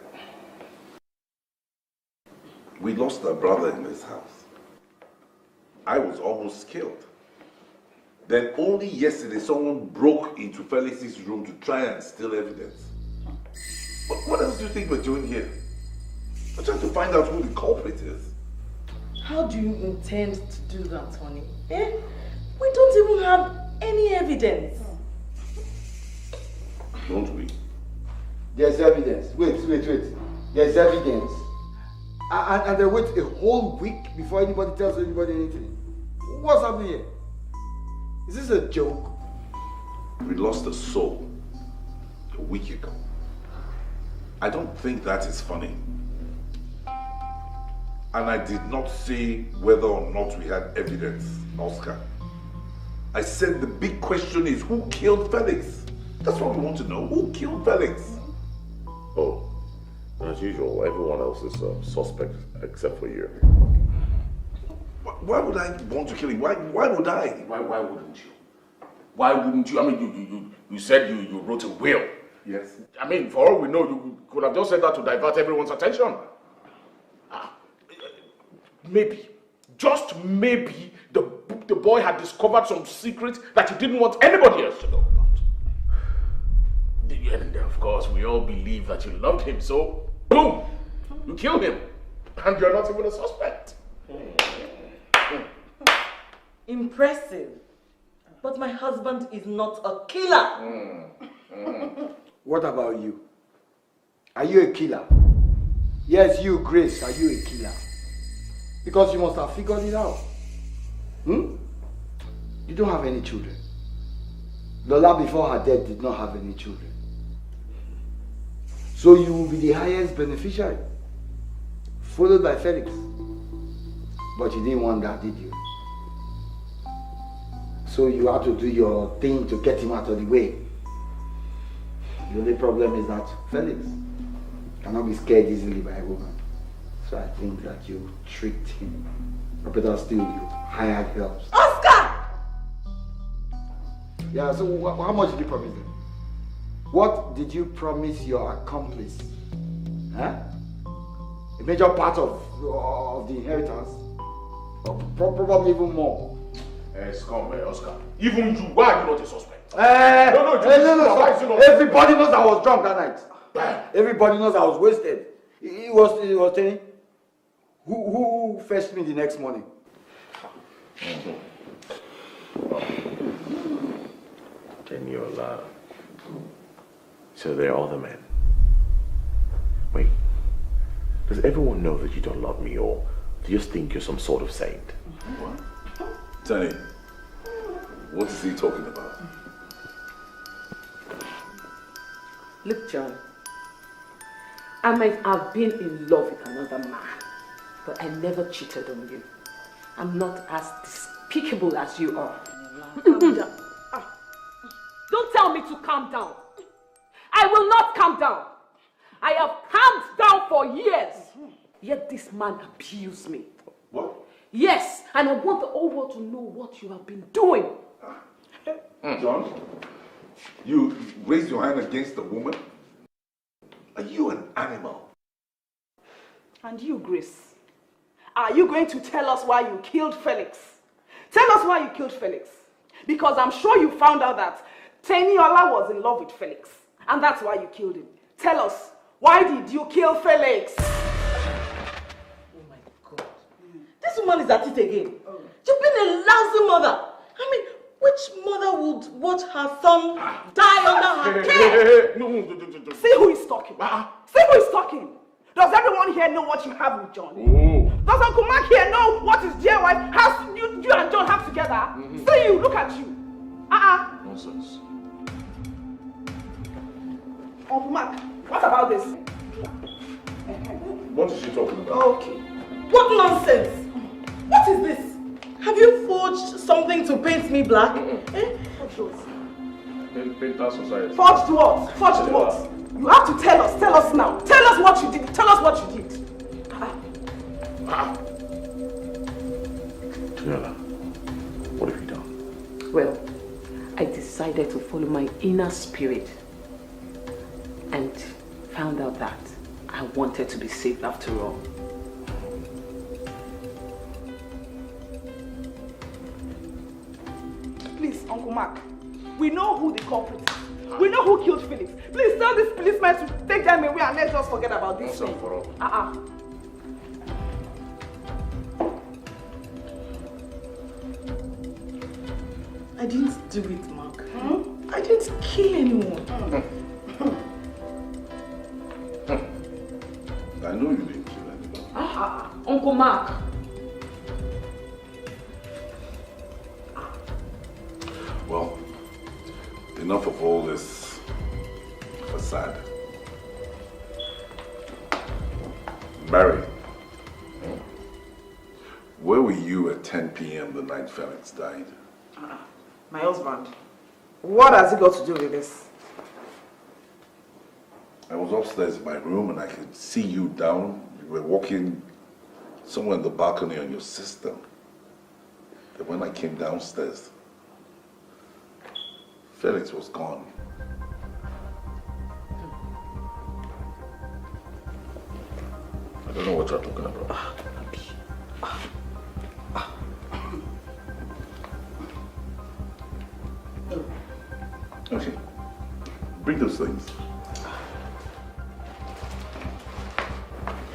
[SPEAKER 4] We lost our brother in this house. I was almost killed. Then only yesterday someone broke into Felix's room to try and steal evidence. What else do you think we're doing here? We're trying to find out who the culprit is.
[SPEAKER 6] How do you intend to do that, honey? Eh? We don't even have any evidence.
[SPEAKER 4] Don't we?
[SPEAKER 7] There's evidence. Wait. There's evidence. And they wait a whole week before anybody tells anybody anything. What's happening here? Is this a joke?
[SPEAKER 4] We lost a soul a week ago. I don't think that is funny. And I did not say whether or not we had evidence, Oscar. I said the big question is who killed Felix? That's what we want to know. Who killed Felix?
[SPEAKER 2] Oh, as usual, everyone else is a suspect except for you.
[SPEAKER 4] Why would I want to kill him? Why would I?
[SPEAKER 2] Why wouldn't you? Why wouldn't you? I mean, you said you wrote a will.
[SPEAKER 4] Yes.
[SPEAKER 2] I mean, for all we know, you could have just said that to divert everyone's attention. Maybe, just maybe, the boy had discovered some secret that he didn't want anybody else to know about. And of course, we all believe that you loved him, so boom, you killed him, and you're not even a suspect.
[SPEAKER 6] Impressive. But my husband is not a killer.
[SPEAKER 7] What about you? Are you a killer? Yes, you, Grace, are you a killer? Because you must have figured it out. You don't have any children. Lola before her death did not have any children. So you will be the highest beneficiary, followed by Felix. But you didn't want that, did you? So you had to do your thing to get him out of the way. The only problem is that Felix cannot be scared easily by a woman. So I think that you tricked him. Or better still, you hired help.
[SPEAKER 6] Oscar!
[SPEAKER 7] Yeah, so how much did you promise them? What did you promise your accomplice? Huh? A major part of the inheritance? Or probably even more.
[SPEAKER 2] Come, Oscar. Even you, why are you not a suspect?
[SPEAKER 7] No, everybody knows I was drunk that night. Everybody knows I was wasted. He was telling who fetched me the next morning.
[SPEAKER 2] Teniola. So they're all the men. Wait. Does everyone know that you don't love me, or do you just think you're some sort of saint?
[SPEAKER 4] What? Tenny, what is he talking about?
[SPEAKER 5] Look, John, I might have been in love with another man, but I never cheated on you. I'm not as despicable as you are. Calm down. Don't tell me to calm down. I will not calm down. I have calmed down for years. Yet this man abused me.
[SPEAKER 4] What?
[SPEAKER 5] Yes, and I want the whole world to know what you have been doing.
[SPEAKER 4] John, you raised your hand against a woman? Are you an animal?
[SPEAKER 1] And you, Grace, are you going to tell us why you killed Felix? Tell us why you killed Felix. Because I'm sure you found out that Teniola was in love with Felix. And that's why you killed him. Tell us, why did you kill Felix?
[SPEAKER 6] Oh my God. This woman is at it again. You've been a lousy mother. I mean, which mother would watch her son die under her care?
[SPEAKER 2] No.
[SPEAKER 1] See who is talking. See who is talking. Does everyone here know what you have with John?
[SPEAKER 2] Oh.
[SPEAKER 1] Does Uncle Mark here know what his dear wife has you and John have together? See you, look at you.
[SPEAKER 2] Nonsense.
[SPEAKER 1] Uncle Mark, what about this?
[SPEAKER 2] What is she talking about?
[SPEAKER 1] Okay.
[SPEAKER 6] What nonsense? What is this? Have you forged something to paint me black?
[SPEAKER 2] Paint our society.
[SPEAKER 1] Forged what? Forged what? You have to tell us. Tell us now. Tell us what you did. Tell us what you did.
[SPEAKER 2] Teniola, what have you done?
[SPEAKER 5] Well, I decided to follow my inner spirit and found out that I wanted to be safe after all.
[SPEAKER 1] Please, Uncle Mark, we know who the culprit is. We know who killed Felix. Please tell this policeman to take them away and let's just forget about this thing.
[SPEAKER 6] I didn't do it, Mark. I didn't kill anyone.
[SPEAKER 4] I know you didn't kill anybody.
[SPEAKER 5] Uncle Mark.
[SPEAKER 4] Well, enough of all this facade. Mary, Where were you at 10 p.m. the night Felix died?
[SPEAKER 1] My husband. What has it got to do with this?
[SPEAKER 4] I was upstairs in my room and I could see you down. You were walking somewhere in the balcony on your system. And when I came downstairs, Felix was gone.
[SPEAKER 2] I don't know what you're talking about.
[SPEAKER 4] Okay, bring those things.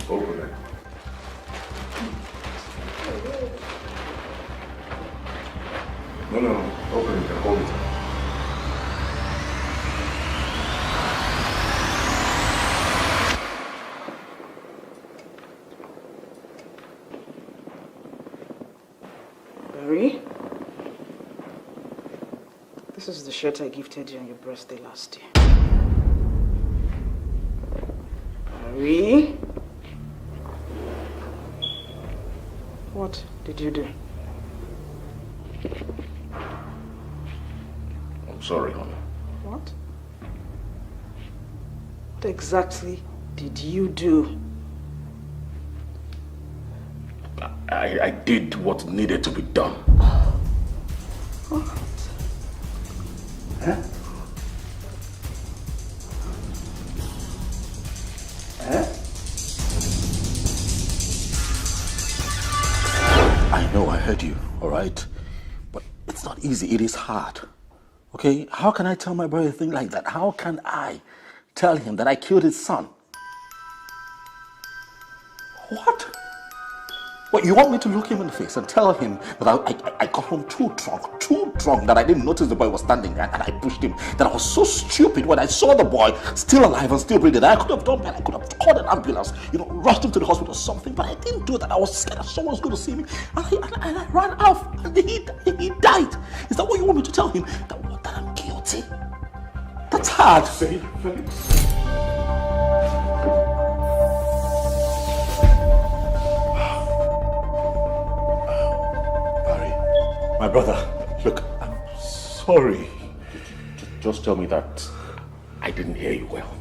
[SPEAKER 4] Open it. No. Open it and hold it.
[SPEAKER 1] Barry? This is the shirt I gifted you on your birthday last year. Barry? What did you do?
[SPEAKER 2] I'm sorry, honey.
[SPEAKER 1] What? What exactly did you do?
[SPEAKER 2] I did what needed to be done.
[SPEAKER 1] What?
[SPEAKER 3] Huh? Huh? I know I heard you, all right? But it's not easy, it is hard. Okay? How can I tell my brother a thing like that? How can I tell him that I killed his son? What? What, you want me to look him in the face and tell him that I got home too drunk, that I didn't notice the boy was standing there and I pushed him, that I was so stupid when I saw the boy still alive and still breathing, that I could have done that, I could have called an ambulance, rushed him to the hospital or something, but I didn't do that. I was scared that someone was going to see me, and I ran off, and he died. Is that what you want me to tell him? That I'm guilty? That's hard.
[SPEAKER 2] Say, Felix.
[SPEAKER 3] My brother, look, I'm sorry.
[SPEAKER 2] Just tell me that I didn't hear you well.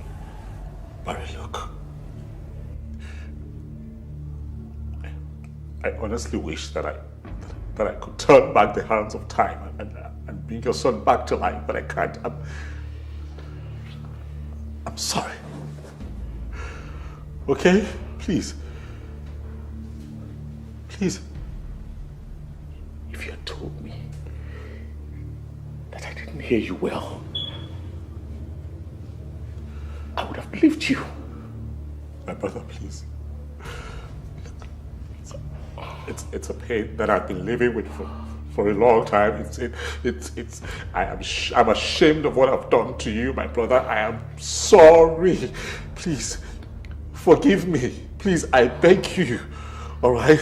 [SPEAKER 3] Barry, look. I honestly wish that I could turn back the hands of time and bring your son back to life, but I can't. I'm sorry. Okay? Please. Please.
[SPEAKER 2] If you had told me that I didn't hear you well, I would have believed you.
[SPEAKER 3] My brother, please. It's a pain that I've been living with for a long time. I'm ashamed of what I've done to you, my brother. I am sorry. Please, forgive me. Please, I beg you. All right?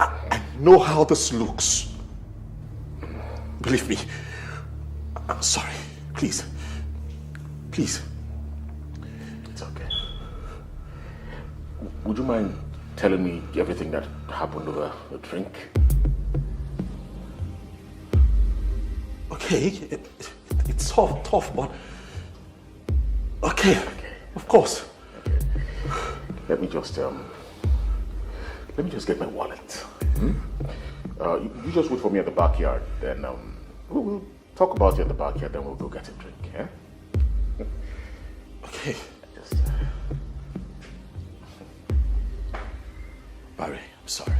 [SPEAKER 3] I know how this looks. Believe me. I'm sorry. Please. Please.
[SPEAKER 2] It's okay. Would you mind telling me everything that happened over a drink?
[SPEAKER 3] Okay. It's tough, but... Okay. Of course.
[SPEAKER 2] Okay. Let me just get my wallet. You just wait for me at the backyard, then we'll talk about it at the backyard, then we'll go get a drink, yeah?
[SPEAKER 3] Okay. Barry, I'm sorry.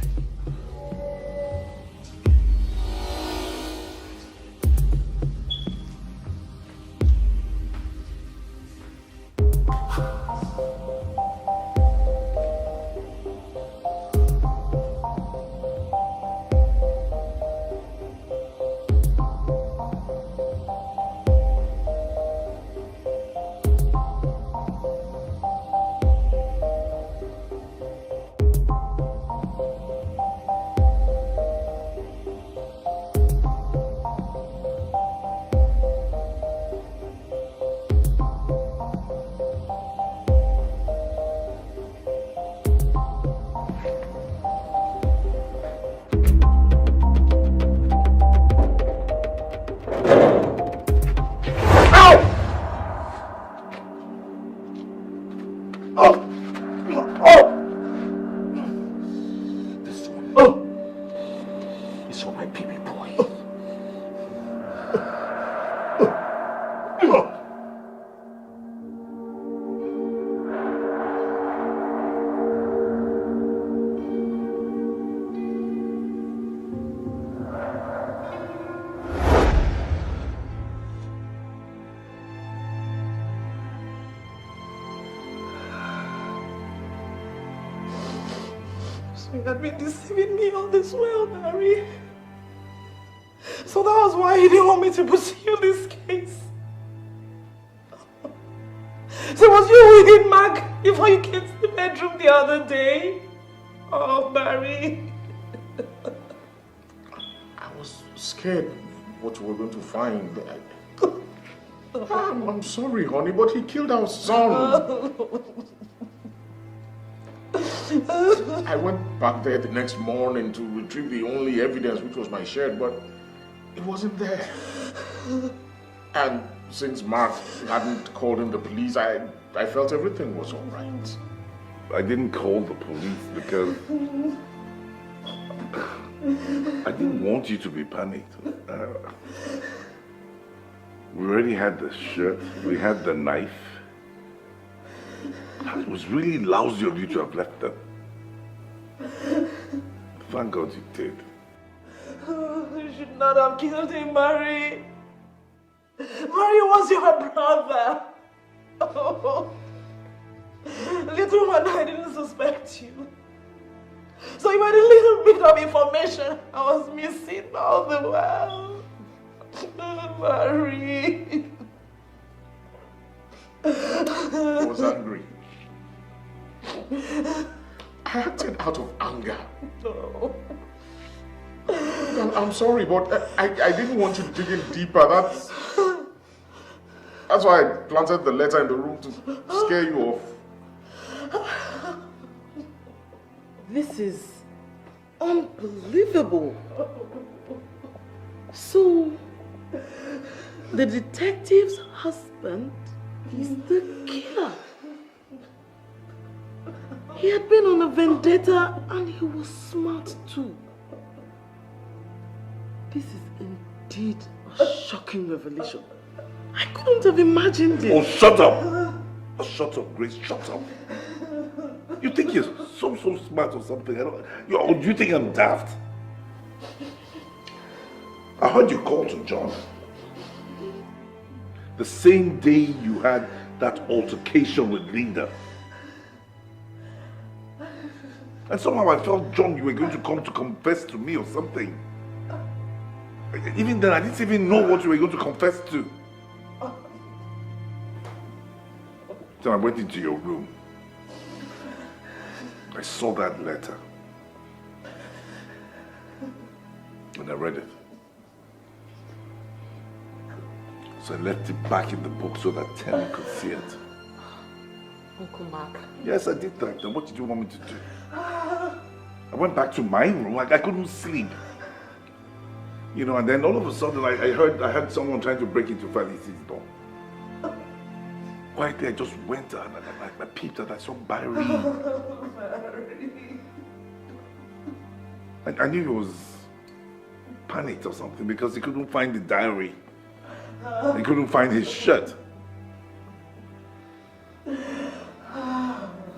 [SPEAKER 1] So you had been deceiving me all this while, Barry. So that was why you didn't want me to pursue this case. So it was you who hit Mark before you came to the bedroom the other day? Oh, Barry.
[SPEAKER 2] I was scared what we were going to find. I'm sorry, honey, but he killed our son. I went back there the next morning to retrieve the only evidence, which was my shirt, but it wasn't there. And since Mark hadn't called in the police, I felt everything was all right.
[SPEAKER 4] I didn't call the police because I didn't want you to be panicked. We already had the shirt, we had the knife. It was really lousy of you to have left them. Thank God you did.
[SPEAKER 1] You should not have killed him, Mary. Mary was your brother. Oh. Little one, I didn't suspect you. So you had a little bit of information I was missing all the while. Mary.
[SPEAKER 2] I was angry. I acted out of anger.
[SPEAKER 1] No.
[SPEAKER 2] I'm sorry, but I didn't want you to dig in deeper. That's why I planted the letter in the room to scare you off.
[SPEAKER 6] This is unbelievable. So, the detective's husband is the killer. He had been on a vendetta and he was smart too. This is indeed a shocking revelation. I couldn't have imagined it.
[SPEAKER 4] Oh, shut up! Oh, shut up, Grace, shut up. You think you're so smart or something? Do you think I'm daft? I heard you call to John. The same day you had that altercation with Linda. And somehow I felt, John, you were going to come to confess to me or something. Even then, I didn't even know what you were going to confess to. So I went into your room. I saw that letter. And I read it. So I left it back in the book so that Tenny could see it.
[SPEAKER 5] Uncle Mark.
[SPEAKER 4] Yes, I did that. Then what did you want me to do? I went back to my room. I couldn't sleep. You know, and then all of a sudden I heard someone trying to break into Felix's door. Quietly, I just went and I peeped and I saw Barry. I knew he was panicked or something because he couldn't find the diary. He couldn't find his shirt.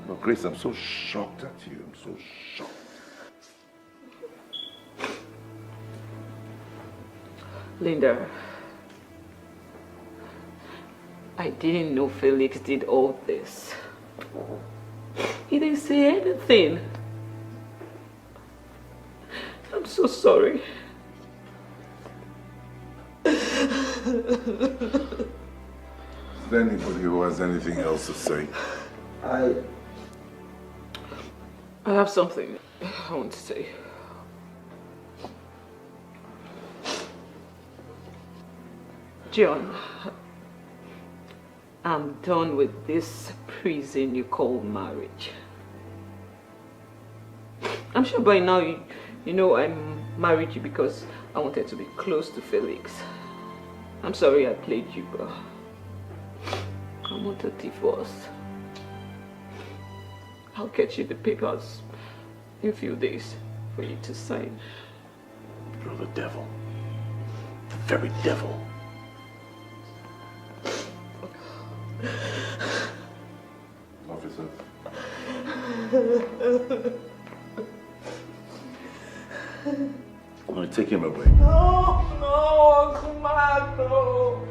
[SPEAKER 4] But Grace, I'm so shocked at you. I'm so shocked.
[SPEAKER 5] Linda, I didn't know Felix did all this. He didn't say anything. I'm so sorry.
[SPEAKER 4] Is there anybody who has anything else to say?
[SPEAKER 5] I have something I want to say. John, I'm done with this prison you call marriage. I'm sure by now you know I married you because I wanted to be close to Felix. I'm sorry I played you, but I want a divorce. I'll get you the papers in a few days for you to sign.
[SPEAKER 2] You're the devil. The very devil.
[SPEAKER 4] Officer. I'm going to take him away.
[SPEAKER 1] No, Uncle Mark, no.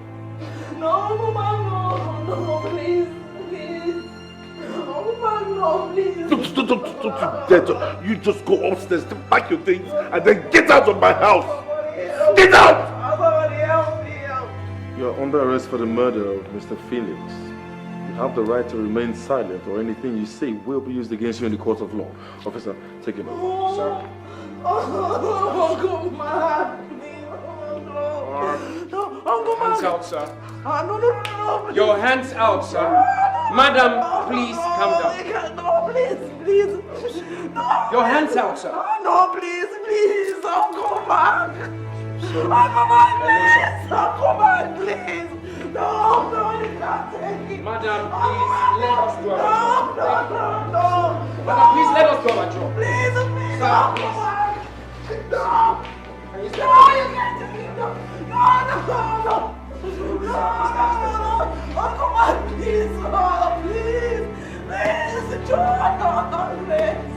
[SPEAKER 1] No, Uncle Mark, no, please, please. Uncle
[SPEAKER 8] no, please.
[SPEAKER 3] Don't you dare. You just go upstairs, pack your things, and then get out of my house. Get out!
[SPEAKER 8] Somebody help me.
[SPEAKER 10] You are under arrest for the murder of Mr. Felix. You have the right to remain silent, or anything you say will be used against you in the court of law. Officer, take him over. Sir.
[SPEAKER 8] Oh, come on, please.
[SPEAKER 11] Hands out, sir.
[SPEAKER 8] No.
[SPEAKER 11] Your hands out, sir. Madam, please calm down.
[SPEAKER 8] No, please. No.
[SPEAKER 11] Your hands out, sir.
[SPEAKER 8] No, please. I'll come back. Come back, please. No, you can't take it.
[SPEAKER 11] Madam, please, let us do our job.
[SPEAKER 8] No.
[SPEAKER 11] Madam, please, let us do our job.
[SPEAKER 8] Please,
[SPEAKER 11] Sir,
[SPEAKER 8] come
[SPEAKER 11] please.
[SPEAKER 8] back. No.
[SPEAKER 11] Can you
[SPEAKER 8] No,
[SPEAKER 11] step
[SPEAKER 8] you can't take it. No. Oh, come on, please. Oh, please. Please, John. No, please.